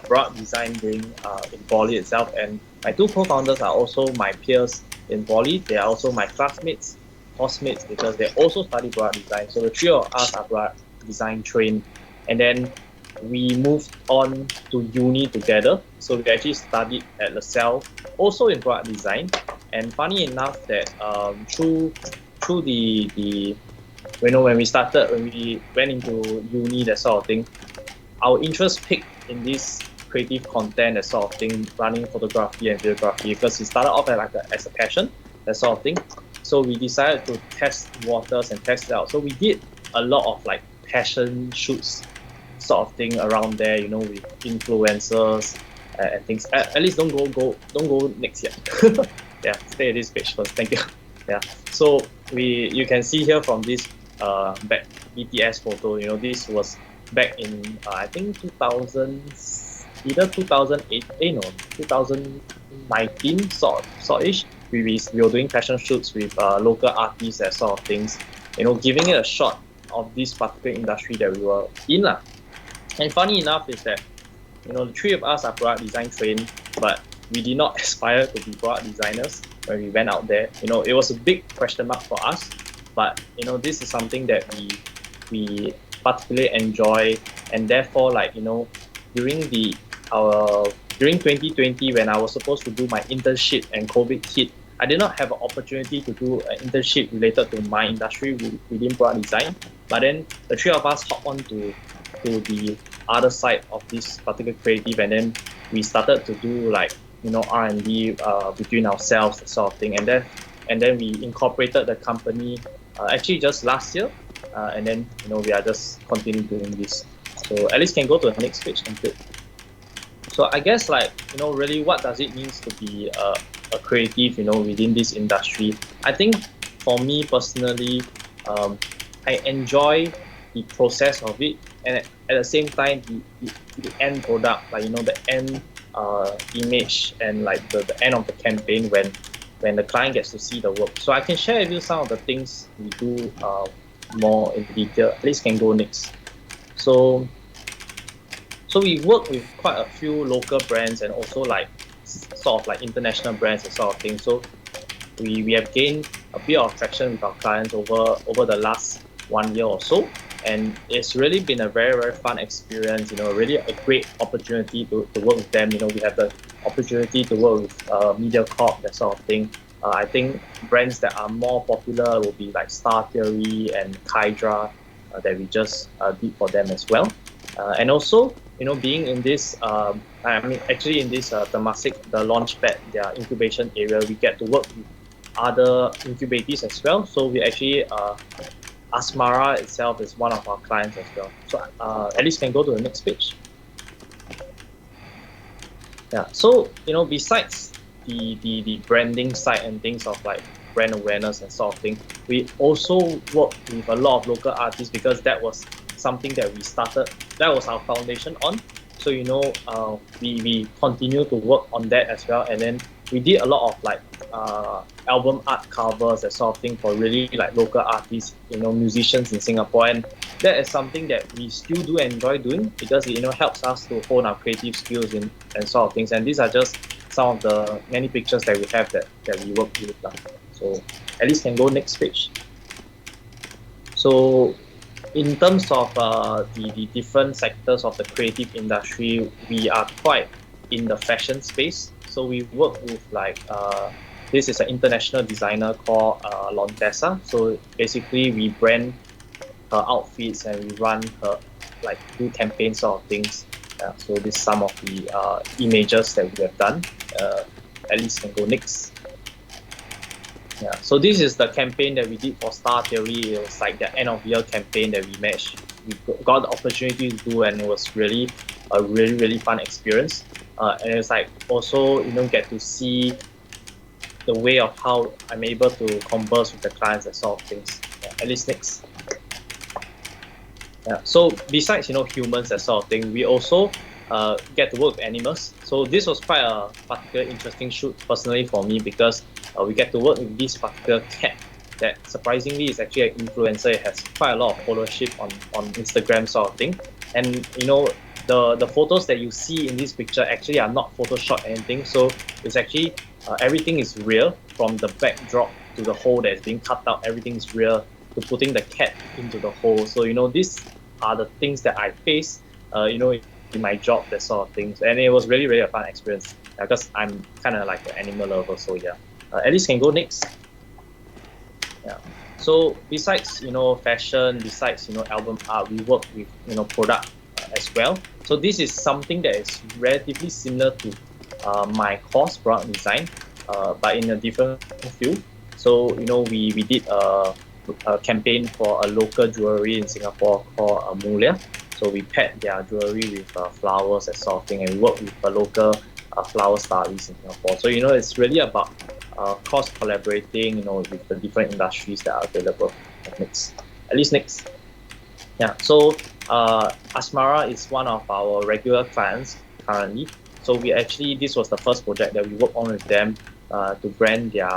product design during in poly itself, and my two co-founders are also my peers in poly. They are also my classmates, housemates, because they also study product design. So the three of us are product design trained, and then we moved on to uni together. So we actually studied at LaSalle, also in product design. And funny enough that through the when we went into uni, that sort of thing, our interest peaked in this creative content, that sort of thing, running photography and videography, because it started off as a passion, that sort of thing. So we decided to test waters and test it out. So we did a lot of like passion shoots sort of thing around there, with influencers and things. At least don't go next yet. Yeah, stay at this page first. Thank you. Yeah. So you can see here from this back BTS photo. This was back in I think 2000, either 2008, no, 2019 sort-ish. We were doing fashion shoots with local artists, that sort of things. Giving it a shot of this particular industry that we were in lah. And funny enough is that, the three of us are product design trained, but we did not aspire to be product designers when we went out there. It was a big question mark for us, but this is something that we particularly enjoy, and therefore, during 2020, when I was supposed to do my internship and COVID hit, I did not have an opportunity to do an internship related to my industry within product design. But then the three of us hopped on to the other side of this particular creative, and then we started to do R&D between ourselves, that sort of thing, and then we incorporated the company actually just last year, and then we are just continuing doing this. So Alice can go to the next page. Thank you. So I guess really what does it mean to be a creative within this industry? I think for me personally, I enjoy the process of it, and at the same time the end product, the end image, and the end of the campaign when the client gets to see the work. So I can share with you some of the things we do more in detail. At least can go next. So we work with quite a few local brands and also sort of international brands and sort of thing. So we have gained a bit of traction with our clients over the last 1 year or so, and it's really been a very, very fun experience. Really a great opportunity to work with them. We have the opportunity to work with MediaCorp, that sort of thing. I think brands that are more popular will be like Star Theory and Kydra, that we just did for them as well. And also, being in this, actually in this Temasek, the Launchpad, their incubation area, we get to work with other incubators as well. So we actually, Asmara itself is one of our clients as well. So at least can go to the next page. Yeah. So besides the branding side and things of like brand awareness and sort of thing, we also work with a lot of local artists because that was something that we started. That was our foundation on. So we continue to work on that as well, and then we did a lot of like album art covers and sort of thing for really like local artists, musicians in Singapore, and that is something that we still do enjoy doing because it helps us to hone our creative skills in and sort of things. And these are just some of the many pictures that we have that we work with. So at least can go next page. So in terms of the different sectors of the creative industry, we are quite in the fashion space. So we work with like this is an international designer called Lontessa. So basically we brand her outfits and we run her like do campaigns sort of things. So this is some of the images that we have done. At least can go next. Yeah, so this is the campaign that we did for Star Theory. It was like the end of year campaign that we managed. We got the opportunity to do, and it was really a really fun experience. And it's like also get to see the way of how I'm able to converse with the clients and sort of things. Yeah, at least next. Yeah. So besides humans that sort of thing, we also get to work with animals. So this was quite a particular interesting shoot personally for me because we get to work with this particular cat that surprisingly is actually an influencer. It has quite a lot of followership on Instagram sort of thing. And the photos that you see in this picture actually are not photoshopped or anything. So it's actually everything is real from the backdrop to the hole that is being cut out. Everything is real to putting the cat into the hole. So these are the things that I face, in my job, that sort of things. And it was really a fun experience because I'm kind of like an animal lover. So yeah, at least can go next. Yeah. So besides fashion, besides album art, we work with product as well. So this is something that is relatively similar to my course, product design, but in a different field. So we did a campaign for a local jewelry in Singapore called Mulia. So we paired their jewelry with flowers and sort of thing, and we work with a local flower stylist in Singapore. So it's really about cross collaborating, with the different industries that are available. Next, at least next. Yeah. So Asmara is one of our regular clients currently. So this was the first project that we worked on with them to brand their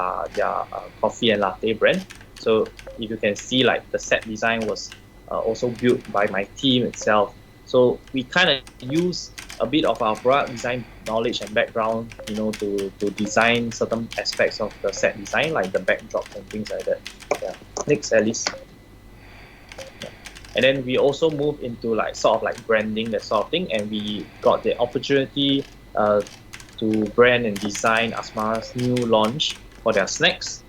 coffee and latte brand. So if you can see, like the set design was also built by my team itself. So we kind of use a bit of our product design knowledge and background, to design certain aspects of the set design, like the backdrop and things like that. Yeah. Next, Alice. Yeah. And then we also move into like sort of like branding, that sort of thing, and we got the opportunity to brand and design Asmara's new launch for their snacks.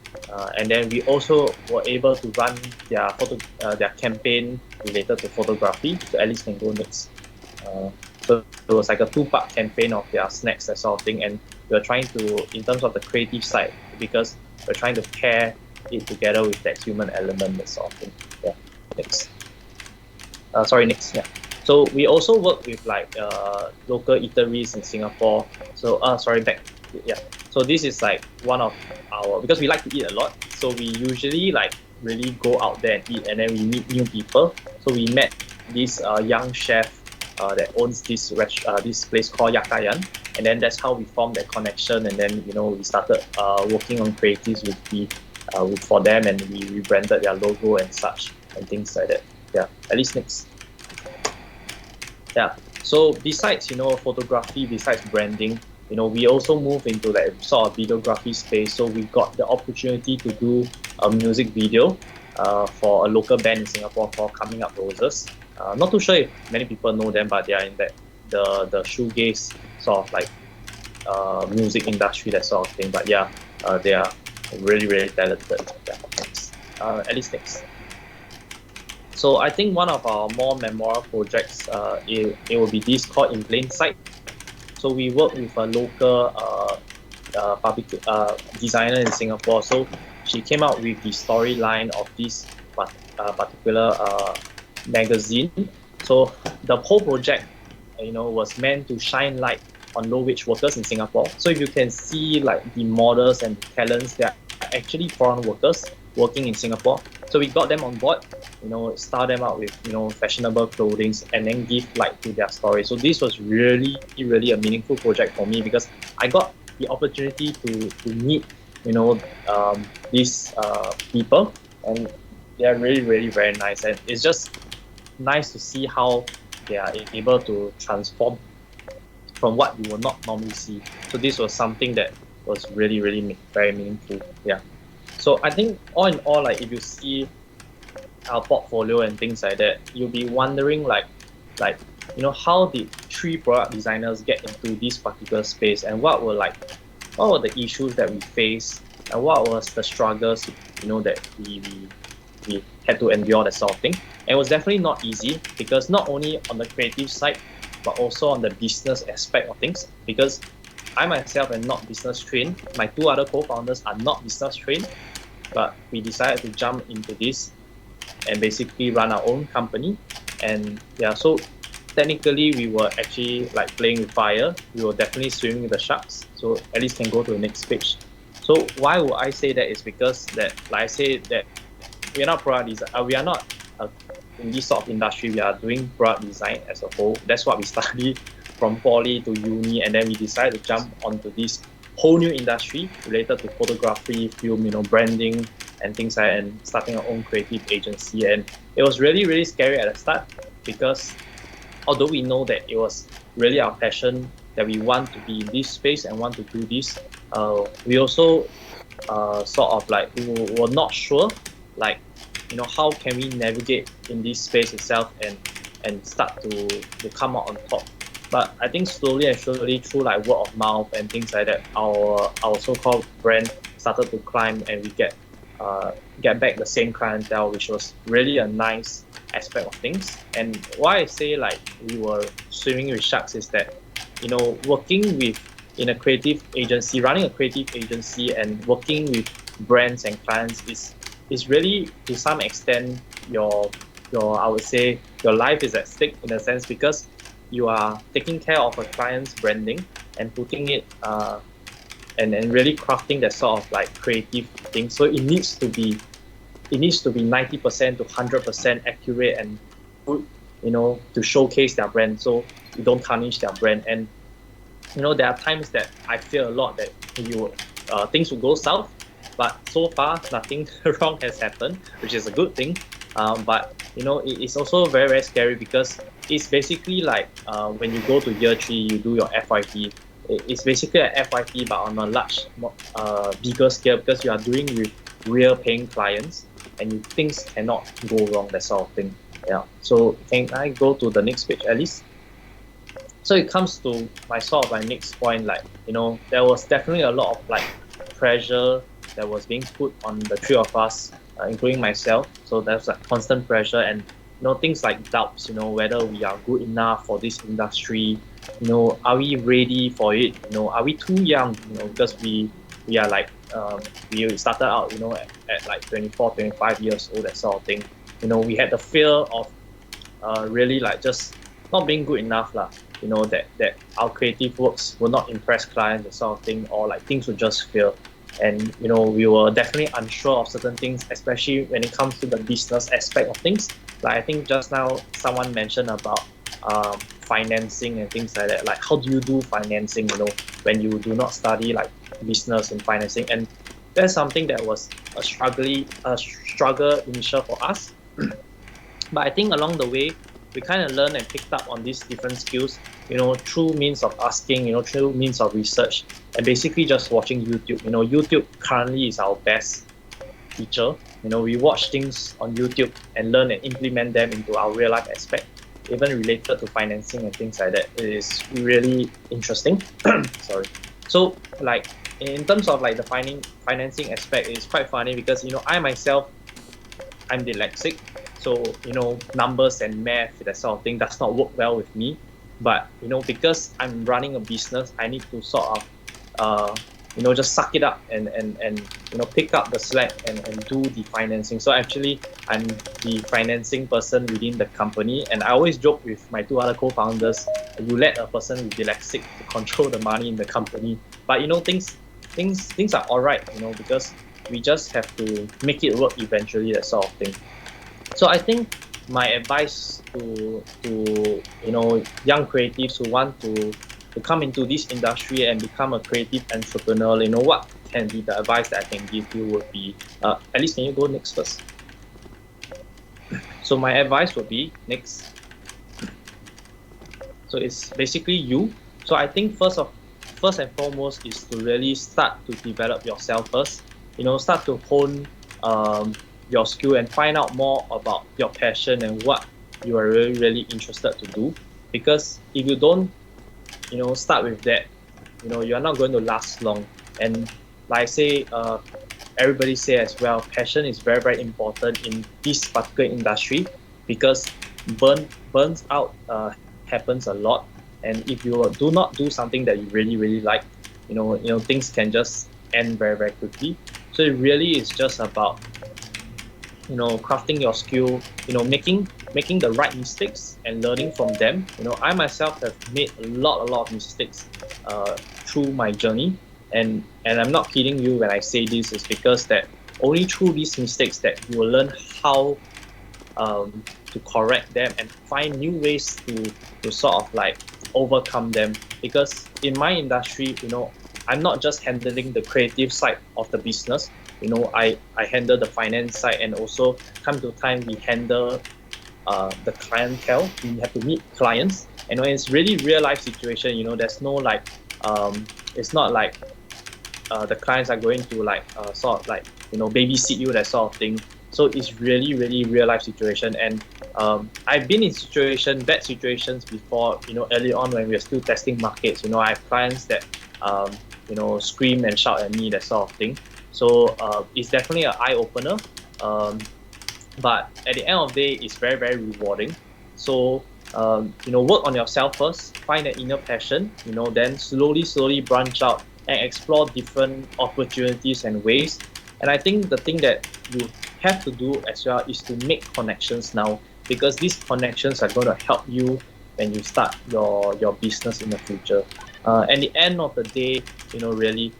And then we also were able to run their campaign related to photography. So at least can go next. So it was like a 2-part campaign of their snacks, that sort of thing. And we were trying to, in terms of the creative side, because we're trying to pair it together with that human element, that sort of thing. Yeah, next. Next. Yeah. So we also work with like local eateries in Singapore. So back. Yeah. So this is like one of our, because we like to eat a lot. So we usually like really go out there and eat, and then we meet new people. So we met this young chef that owns this this place called Yakayan, and then that's how we formed that connection. And then we started working on creatives for them, and we rebranded their logo and such and things like that. Yeah, at least next. Yeah. So besides photography, besides branding, we also move into that sort of videography space. So we got the opportunity to do a music video for a local band in Singapore called Coming Up Roses. Not too sure if many people know them, but they are in that the shoegaze sort of like music industry, that sort of thing. But yeah, they are really talented. Yeah, thanks. At least next. So I think one of our more memorable projects, it will be this called In Plain Sight. So we work with a local designer in Singapore. So she came out with the storyline of this particular magazine. So the whole project, was meant to shine light on low-wage workers in Singapore. So if you can see like the models and talents that are actually foreign workers working in Singapore, so we got them on board, start them out with fashionable clothing and then give light to their story. So this was really really a meaningful project for me because I got the opportunity to meet these people, and they are really really very nice, and it's just nice to see how they are able to transform from what you will not normally see. So this was something that was really really very meaningful. Yeah. So I think all in all, like if you see our portfolio and things like that, you'll be wondering how did three product designers get into this particular space, and what were the issues that we faced, and what was the struggles that we had to endure, that sort of thing. And it was definitely not easy because not only on the creative side but also on the business aspect of things, because I myself am not business trained. My two other co-founders are not business trained, but we decided to jump into this and basically run our own company. And yeah, so technically we were actually like playing with fire. We were definitely swimming with the sharks. So at least can go to the next page. So why would I say that is because that, like I say, that we are not product design. We are not in this sort of industry. We are doing product design as a whole. That's what we study from poly to uni, and then we decided to jump onto this whole new industry related to photography, film, branding, and things like that, and starting our own creative agency. And it was really, really scary at the start because although we know that it was really our passion that we want to be in this space and want to do this, we also sort of like we were not sure, like how can we navigate in this space itself and start to come out on top. But I think slowly and surely through like word of mouth and things like that, our so-called brand started to climb, and we get back the same clientele, which was really a nice aspect of things. And why I say like we were swimming with sharks is that working with in a creative agency, running a creative agency and working with brands and clients is really to some extent your I would say your life is at stake in a sense, because you are taking care of a client's branding and putting it and really crafting that sort of like creative thing. So it needs to be 90% to 100% accurate and good, to showcase their brand, so you don't tarnish their brand. And there are times that I fear a lot that things will go south, but so far nothing wrong has happened, which is a good thing. But it's also very very scary because it's basically like when you go to year 3, you do your FYP. It's basically an FYP but on a large, bigger scale, because you are doing with real paying clients and things cannot go wrong, that sort of thing. Yeah. So can I go to the next page, Alice? So it comes to my sort of my next point, like there was definitely a lot of like pressure that was being put on the three of us, including myself. So there's like constant pressure and things like doubts, whether we are good enough for this industry, are we ready for it, are we too young, because we are like we started out at like 24 25 years old, that sort of thing. We had the fear of really like just not being good enough lah, that our creative works will not impress clients, that sort of thing, or like things will just fail. And we were definitely unsure of certain things, especially when it comes to the business aspect of things. Like I think just now someone mentioned about financing and things like that. Like how do you do financing, when you do not study like business and financing? And that's something that was a struggle initial for us. But I think along the way, we kind of learned and picked up on these different skills, through means of asking, through means of research, and basically just watching YouTube. YouTube currently is our best teacher. We watch things on YouTube and learn and implement them into our real life aspect, even related to financing and things like that. It is really interesting. Sorry. So like in terms of like the financing aspect, it's quite funny because I myself, I'm dyslexic. So, numbers and math, that sort of thing does not work well with me. But, because I'm running a business, I need to sort of just suck it up and pick up the slack and do the financing. So actually, I'm the financing person within the company, and I always joke with my two other co-founders, you let a person with dyslexic to control the money in the company. But things are all right, because we just have to make it work eventually, that sort of thing. So I think my advice to young creatives who want to come into this industry and become a creative entrepreneur, what can be the advice that I can give you would be, at least can you go next first? So my advice would be next. So it's basically you. So I think first and foremost is to really start to develop yourself first. Start to hone your skill and find out more about your passion and what you are really, really interested to do. Because if you don't, start with that, you're not going to last long. And like I say, everybody say as well, passion is very, very important in this particular industry, because burns out happens a lot. And if you do not do something that you really, really like, things can just end very, very quickly. So it really is just about crafting your skill, making the right mistakes and learning from them. I myself have made a lot of mistakes through my journey, and I'm not kidding you when I say this. Is because that only through these mistakes that you will learn how to correct them and find new ways to sort of like overcome them. Because in my industry, I'm not just handling the creative side of the business. I handle the finance side, and also time to time we handle the clientele. We have to meet clients, and when it's really real life situation, there's no like it's not like the clients are going to like sort of like babysit you, that sort of thing. So it's really, really real life situation. And I've been in bad situations before, early on when we were still testing markets. I have clients that scream and shout at me, that sort of thing. So it's definitely an eye opener. But at the end of the day, it's very, very rewarding. So work on yourself first, find an inner passion, then slowly branch out and explore different opportunities and ways. And I think the thing that you have to do as well is to make connections now, because these connections are going to help you when you start your business in the future. At the end of the day, really,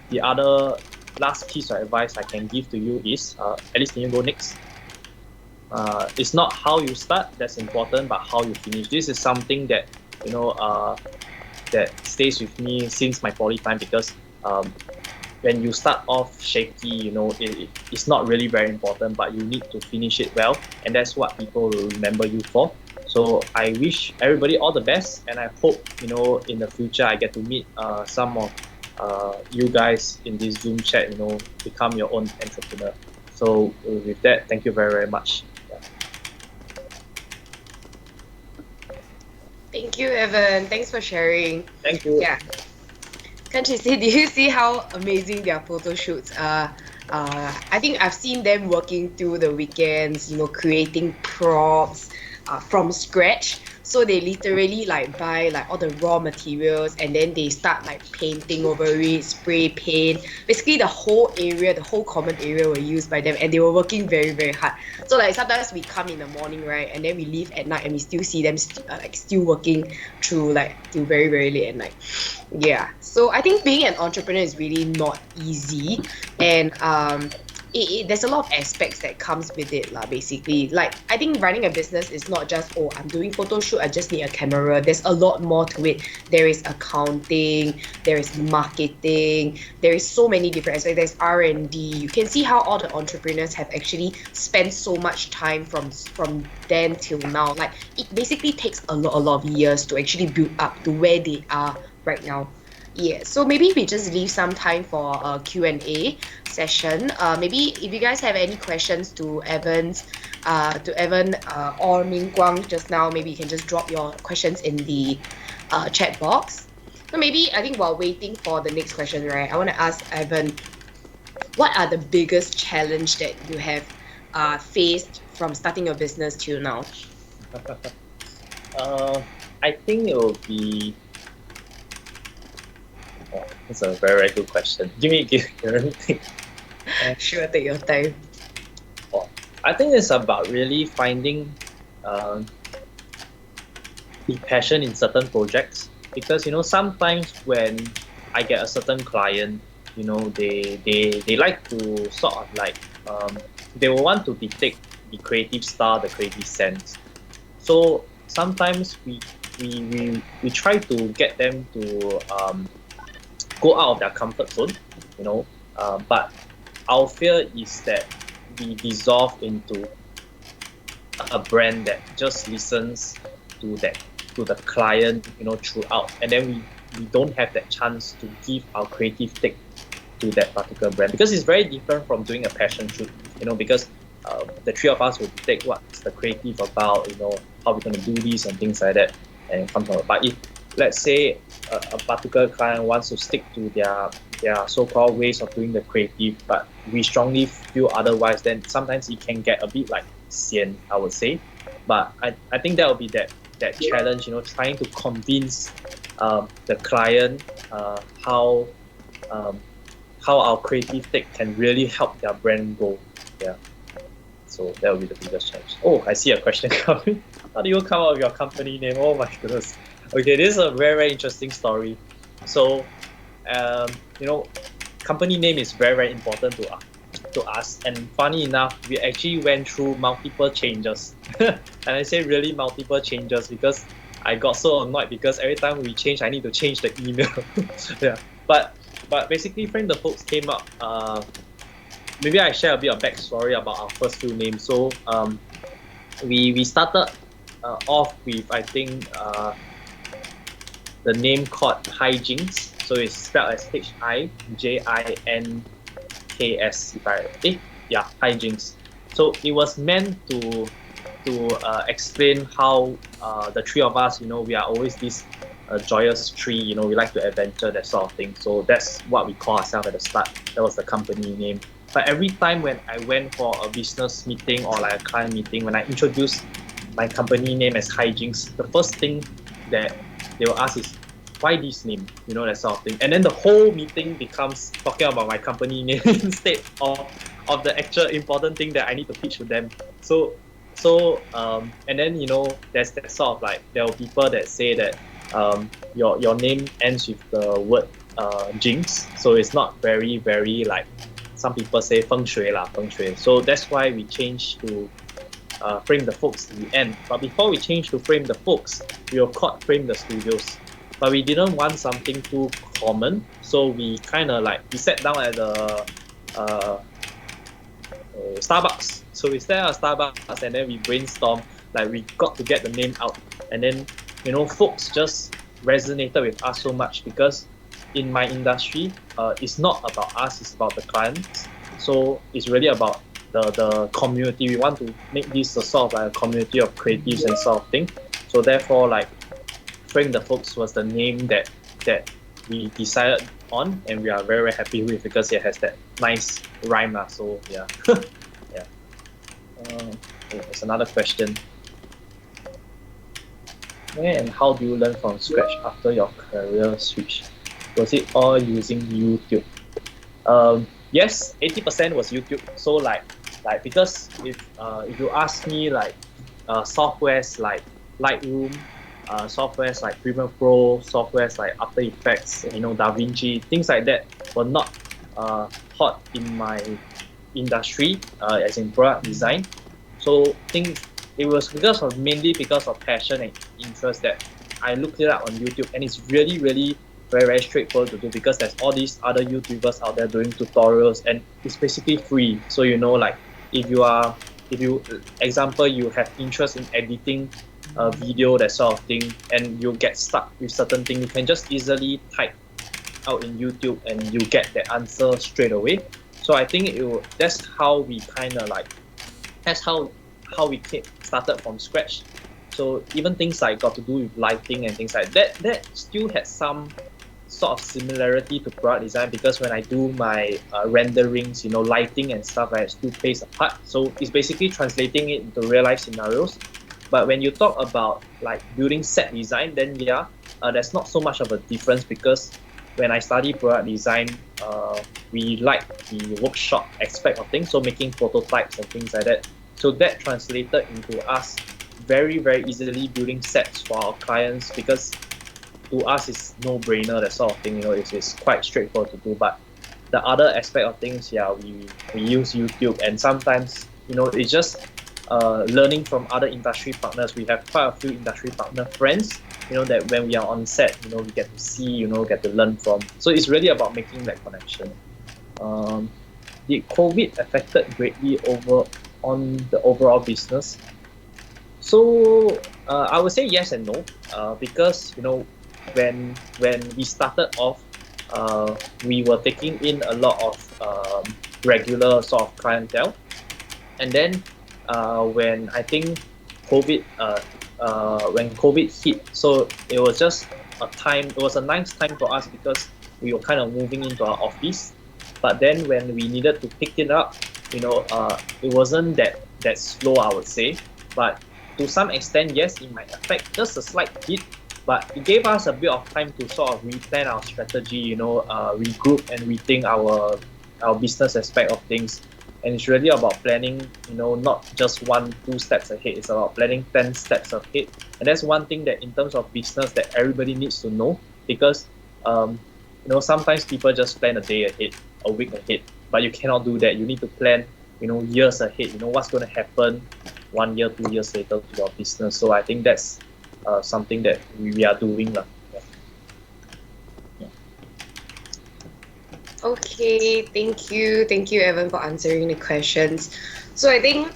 the other last piece of advice I can give to you is, at least can you go next? It's not how you start that's important, but how you finish. This is something that that stays with me since my poly time, because when you start off shaky, it's not really very important, but you need to finish it well, and that's what people will remember you for. So I wish everybody all the best, and I hope in the future I get to meet some of you guys in this Zoom chat, become your own entrepreneur. So with that, thank you very, very much. Thank you, Evan. Thanks for sharing. Thank you. Yeah. Can't you see? Do you see how amazing their photo shoots are? I think I've seen them working through the weekends, creating props from scratch. So they literally like buy like all the raw materials, and then they start like painting over it, spray paint. Basically the whole area, the whole common area were used by them, and they were working very, very hard. So like sometimes we come in the morning, right, and then we leave at night, and we still see them still working through like till very, very late at night. Yeah. So I think being an entrepreneur is really not easy, and there's a lot of aspects that comes with it lah, basically. Like, I think running a business is not just, oh, I'm doing photo shoot, I just need a camera. There's a lot more to it. There is accounting, there is marketing, there is so many different aspects. There's R&D. You can see how all the entrepreneurs have actually spent so much time from then till now. Like, it basically takes a lot of years to actually build up to where they are right now. Yeah, so maybe we just leave some time for a Q&A session. Maybe if you guys have any questions to Evan or Ming Guang just now, maybe you can just drop your questions in the chat box. So maybe I think while waiting for the next question, right, I want to ask Evan, what are the biggest challenge that you have faced from starting your business till now? I think it will be That's a very, very good question. Let me think. Sure, take your time. I think it's about really finding the passion in certain projects, because sometimes when I get a certain client, they like to sort of like they will want to depict the creative style, the creative sense. So sometimes we try to get them to go out of their comfort zone, but our fear is that we dissolve into a brand that just listens to the client, throughout, and then we don't have that chance to give our creative take to that particular brand, because it's very different from doing a passion shoot, because the three of us will take what's the creative about, how we're going to do this and things like that, and come from it. But if let's say a particular client wants to stick to their so-called ways of doing the creative, but we strongly feel otherwise, then sometimes it can get a bit like sian, I would say. But I think that will be that challenge, trying to convince the client how our creative take can really help their brand go. Yeah. So that will be the biggest challenge. Oh, I see a question coming. How do you come up with your company name? Oh my goodness. Okay, this is a very, very interesting story. So, company name is very, very important to us. And funny enough, we actually went through multiple changes. And I say really multiple changes because I got so annoyed, because every time we change, I need to change the email. Yeah. But basically, Frame the Folks came up. Maybe I share a bit of backstory about our first few names. So we started off with, I think, the name called Hijinks. So it's spelled as Hijinks. Hijinks. So it was meant to explain how the three of us, we are always this joyous tree. We like to adventure, that sort of thing. So that's what we call ourselves at the start. That was the company name. But every time when I went for a business meeting or like a client meeting, when I introduced my company name as Hijinks, the first thing that they will ask is, why this name? That sort of thing. And then the whole meeting becomes talking about my company name instead of the actual important thing that I need to pitch to them. So and then there's that sort of like, there are people that say that your name ends with the word jinx, so it's not very, very like, some people say feng shui. So that's why we changed to Frame the Folks in the end. But before we changed to Frame the Folks, we were called Frame the Studios. But we didn't want something too common, so we kind of like, we sat down at the Starbucks. So we sat at Starbucks and then we brainstormed, like we got to get the name out. And then, folks just resonated with us so much, because in my industry, it's not about us, it's about the clients. So it's really about the community. We want to make this a sort of like a community of creatives and sort of thing. So therefore, like, Frame the Folks was the name that we decided on, and we are very, very happy with, because it has that nice rhyme. So yeah. Yeah. There's another question. Where and how do you learn from scratch after your career switch? Was it all using YouTube? Yes, 80% was YouTube. So like because if you ask me, like softwares like Lightroom, softwares like Premiere Pro, softwares like After Effects, DaVinci, things like that were not hot in my industry, as in product design. So it was mainly because of passion and interest that I looked it up on YouTube, and it's really, really very, very straightforward to do, because there's all these other YouTubers out there doing tutorials, and it's basically free. So like, if you example, you have interest in editing a video, that sort of thing, and you get stuck with certain thing, you can just easily type out in YouTube and you get the answer straight away. So I think that's how we kind of like, that's how we started from scratch. So even things like got to do with lighting and things like that still had some sort of similarity to product design, because when I do my renderings, lighting and stuff, it still plays a part. So it's basically translating it into real life scenarios. But when you talk about like building set design, then there's not so much of a difference, because when I study product design, we like the workshop aspect of things, so making prototypes and things like that. So that translated into us very, very easily building sets for our clients, because to us it's no-brainer, that sort of thing. It's quite straightforward to do. But the other aspect of things, we use YouTube, and sometimes it's just learning from other industry partners. We have quite a few industry partner friends, that when we are on set, we get to see, get to learn from. So it's really about making that connection. Did COVID affected greatly on the overall business? So I would say yes and no, because when we started off, we were taking in a lot of regular sort of clientele, and then when I think COVID when COVID hit, so it was just it was a nice time for us, because we were kind of moving into our office. But then when we needed to pick it up, it wasn't that slow, I would say. But to some extent, yes, it might affect just a slight hit, but it gave us a bit of time to sort of replan our strategy, regroup and rethink our business aspect of things. And it's really about planning, not just 1-2 steps ahead. It's about planning 10 steps ahead. And that's one thing that in terms of business that everybody needs to know, because sometimes people just plan a day ahead, a week ahead, but you cannot do that. You need to plan, years ahead. What's going to happen 1 year, 2 years later to your business. So I think that's something that we are doing. Okay, thank you. Thank you, Evan, for answering the questions. So I think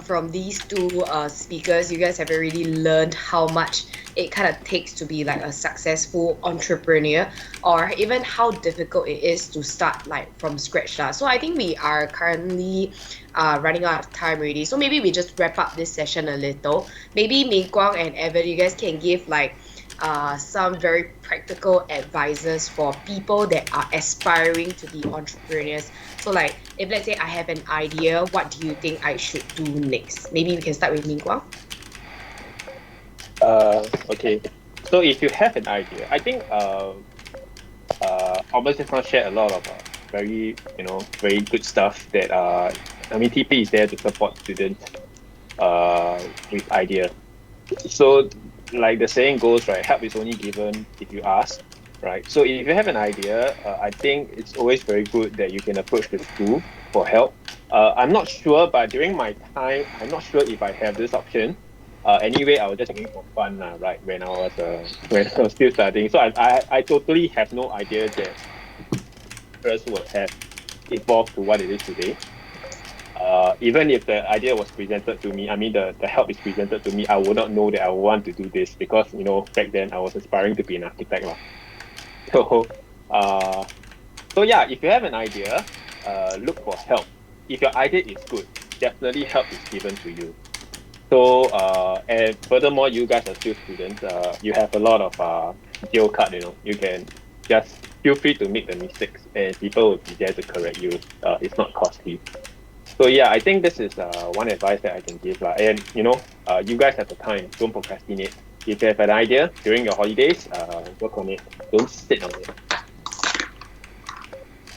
from these two speakers, you guys have already learned how much it kind of takes to be like a successful entrepreneur, or even how difficult it is to start like from scratch. So I think we are currently running out of time already. So maybe we just wrap up this session a little. Maybe Mei Guang and Evan, you guys can give like some very practical advices for people that are aspiring to be entrepreneurs. So like, if let's say I have an idea, what do you think I should do next? Maybe we can start with Ming Guang. Okay. So if you have an idea, I think Albert just now shared a lot of very very good stuff that TP is there to support students with idea. So like the saying goes, right, help is only given if you ask, right? So if you have an idea, I think it's always very good that you can approach the school for help. I'm not sure, but during my time, I'm not sure if I have this option. Anyway, I was just doing it for fun, right? When I was still studying, so I totally have no idea that first would have evolved to what it is today. Even if the idea was presented to me, the help is presented to me, I would not know that I would want to do this, because back then I was aspiring to be an architect. So yeah, if you have an idea, look for help. If your idea is good, definitely help is given to you. So and furthermore, you guys are still students. You have a lot of jail card. You can just feel free to make the mistakes, and people will be there to correct you. It's not costly. So yeah, I think this is one advice that I can give. And you guys have the time, don't procrastinate. If you have an idea during your holidays, work on it. Don't sit on it.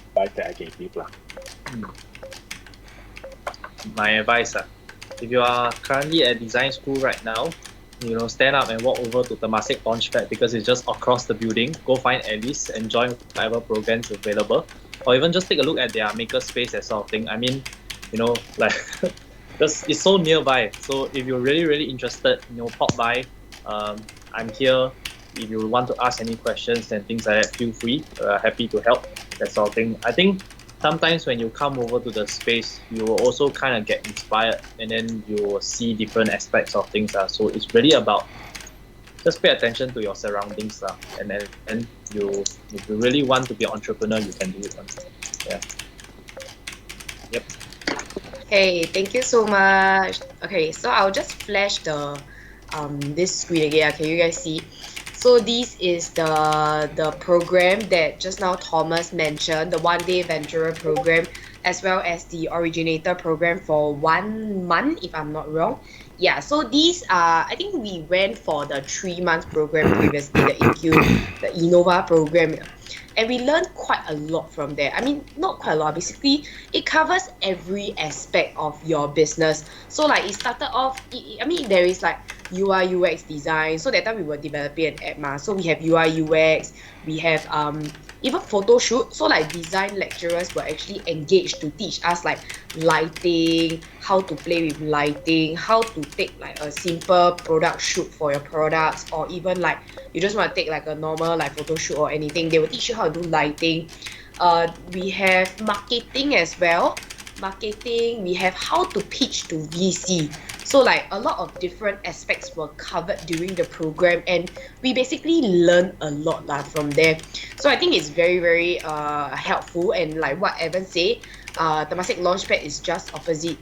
Advice that I can give. My advice, if you are currently at design school right now, stand up and walk over to Temasek Launchpad, because it's just across the building. Go find Alice and join whatever programs available, or even just take a look at their Makerspace, that sort of thing. Because it's so nearby. So if you're really, really interested, pop by. I'm here. If you want to ask any questions and things like that, feel free. Happy to help. That sort of thing. I think sometimes when you come over to the space, you will also kind of get inspired, and then you will see different aspects of things. So it's really about just pay attention to your surroundings. And then if you really want to be an entrepreneur, you can do it. Yeah. Yep. Hey, thank you so much. Okay, so I'll just flash the this screen again. Can you guys see? So this is the program that just now Thomas mentioned, the one-day venturer program, as well as the originator program for 1 month, if I'm not wrong. Yeah, so these are, I think we went for the 3 month program previously, the Innova program. and we learned quite a lot from there. I mean, not quite a lot, basically it covers every aspect of your business. So like it started off, I mean, there is like UI UX design. So that time we were developing an app ma. So we have UI UX, we have even photo shoot. So like design lecturers were actually engaged to teach us like lighting, how to play with lighting, how to take like a simple product shoot for your products, or even like you just want to take like a normal like photo shoot or anything, they will teach you how to do lighting. We have marketing as well. Marketing, we have how to pitch to VC. So like a lot of different aspects were covered during the program, and we basically learned a lot lah from there. So I think it's very very helpful, and like what Evan said, Temasek Launchpad is just opposite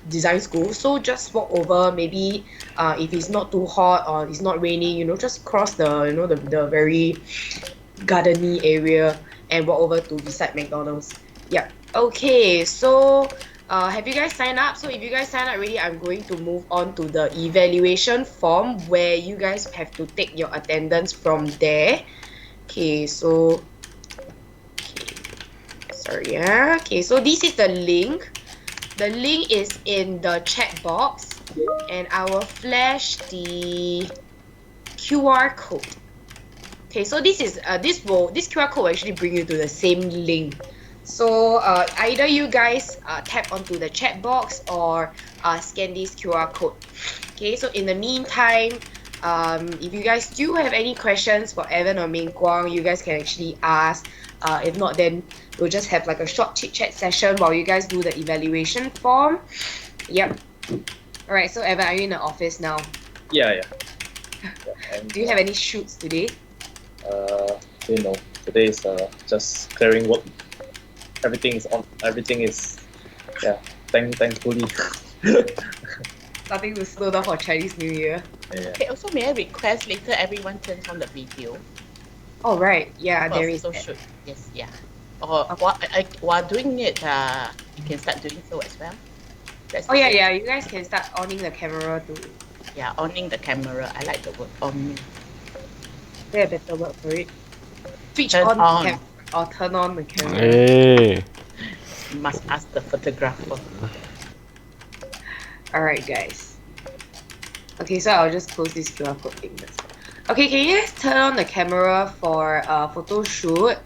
design school. So just walk over, maybe if it's not too hot or it's not raining, just cross the very gardeny area and walk over to beside McDonald's. Yeah. Okay, so have you guys signed up? So if you guys sign up already, I'm going to move on to the evaluation form where you guys have to take your attendance from there. Okay, so sorry, yeah. Okay, so this is the link. The link is in the chat box, and I will flash the QR code. Okay, so this QR code will actually bring you to the same link. So either you guys tap onto the chat box or scan this QR code. Okay, so in the meantime, if you guys do have any questions for Evan or Ming Guang, you guys can actually ask. If not, then we'll just have like a short chit chat session while you guys do the evaluation form. Yep. All right. So Evan, are you in the office now? Yeah. And, Do you have any shoots today? today is just clearing work. Everything is on. Everything is, thankfully. Starting to slow down for Chinese New Year. Yeah. Okay, also may I request later everyone turns on the video? Oh right, yeah, For there is. photo shoot. Yes, yeah. Or while doing it, you can start doing so as well. Oh yeah, you guys can start owning the camera too. Yeah, owning the camera. I like the word on. Is there a better word for it? Switch Turn on the on. camera or turn on the camera. Hey. You must ask the photographer. Alright guys. Okay, so I'll just close this QR code thing. Okay, can you guys turn on the camera for photo shoot?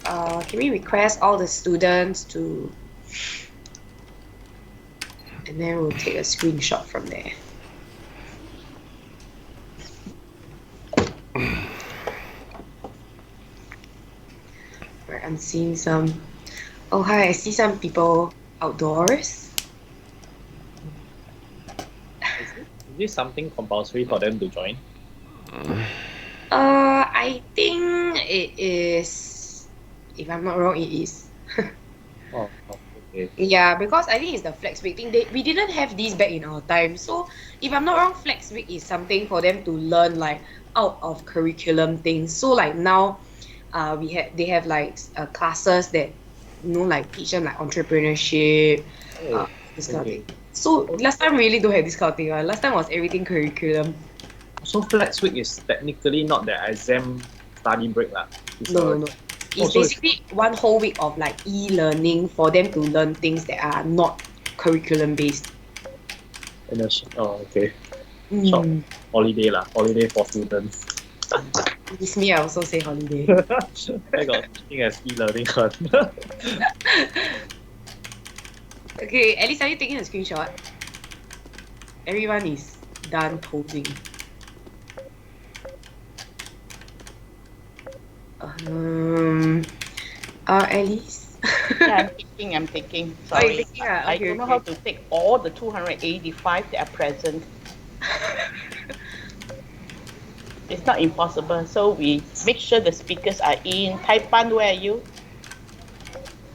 Can we request all the students to, and then we'll take a screenshot from there. Right, I'm seeing some. Oh hi, I see some people outdoors. Is this something compulsory for them to join? I think it is. If I'm not wrong, it is. Oh, okay. Yeah, because I think it's the flex week thing. We didn't have these back in our time. So if I'm not wrong, flex week is something for them to learn like out of curriculum things. So like now, they have like classes that like teach them like entrepreneurship, this kind of thing. So last time really don't have this kind of thing. Last time was everything curriculum. So flex week is technically not the exam study break lah. No. It's basically one whole week of like e-learning for them to learn things that are not curriculum based. Okay. Mm. Holiday lah. Holiday for students. It's me, I also say holiday. I got thinking as e-learning one. Okay, at least are you taking a screenshot? Everyone is done posing. Alice? Yeah, I'm taking. Sorry. you're taking, I okay, don't know okay. how to take all the 285 that are present. It's not impossible. So we make sure the speakers are in. Taipan, where are you?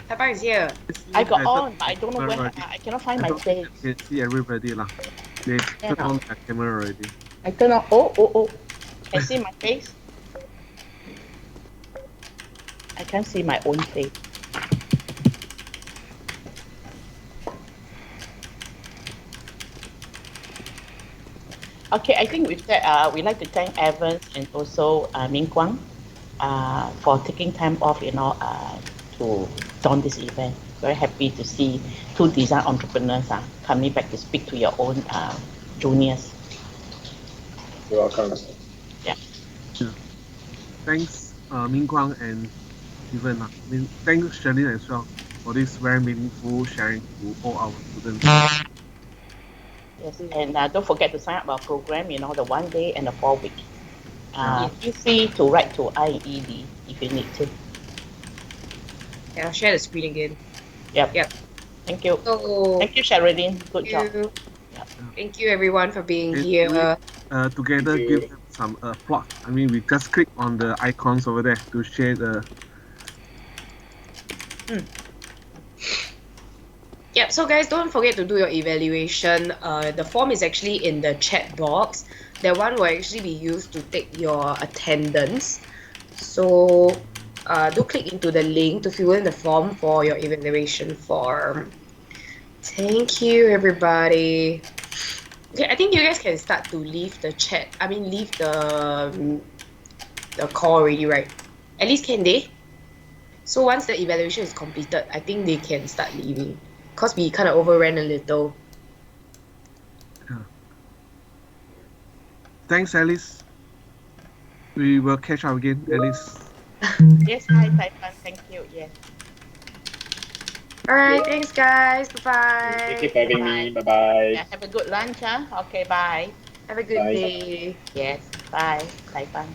Taipan is here. I got on, but I don't know where. I cannot find my face. You can see everybody lah. They turn on the camera already. I turn on. Oh. Can see my face? I can't see my own face. Okay, I think with that, we'd like to thank Evan and also Ming Guang for taking time off, to join this event. Very happy to see two design entrepreneurs coming back to speak to your own juniors. You're welcome. Thanks, Ming Guang and Steven. Thanks, Sherlyn, as well, for this very meaningful sharing to all our students. Yes, and don't forget to sign up our program, the 1 day and the 4 week. Yeah. Feel free to write to IED if you need to. Yeah, I'll share the screen again. Yep. Yep. Thank you. So Thank you, Sherilyn. Good job. you. Yep. Thank you everyone for being And here. together Thank you. give them some applause. I mean, we just click on the icons over there to share the. Yep, so guys, don't forget to do your evaluation. The form is actually in the chat box. That one will actually be used to take your attendance. So do click into the link to fill in the form for your evaluation form. Thank you, everybody. Okay, I think you guys can start to leave the chat. I mean, leave the call already, right? At least can they? So once the evaluation is completed, I think they can start leaving. Because we kind of overran a little. Thanks, Alice. We will catch up again, Alice. Yes, hi, Taipan. Thank you. Yes. Alright, thanks guys. Bye-bye. Thank you for having me. Bye-bye. Yeah, have a good lunch, Okay, bye. Have a good Bye. day. Yes, bye, Taipan.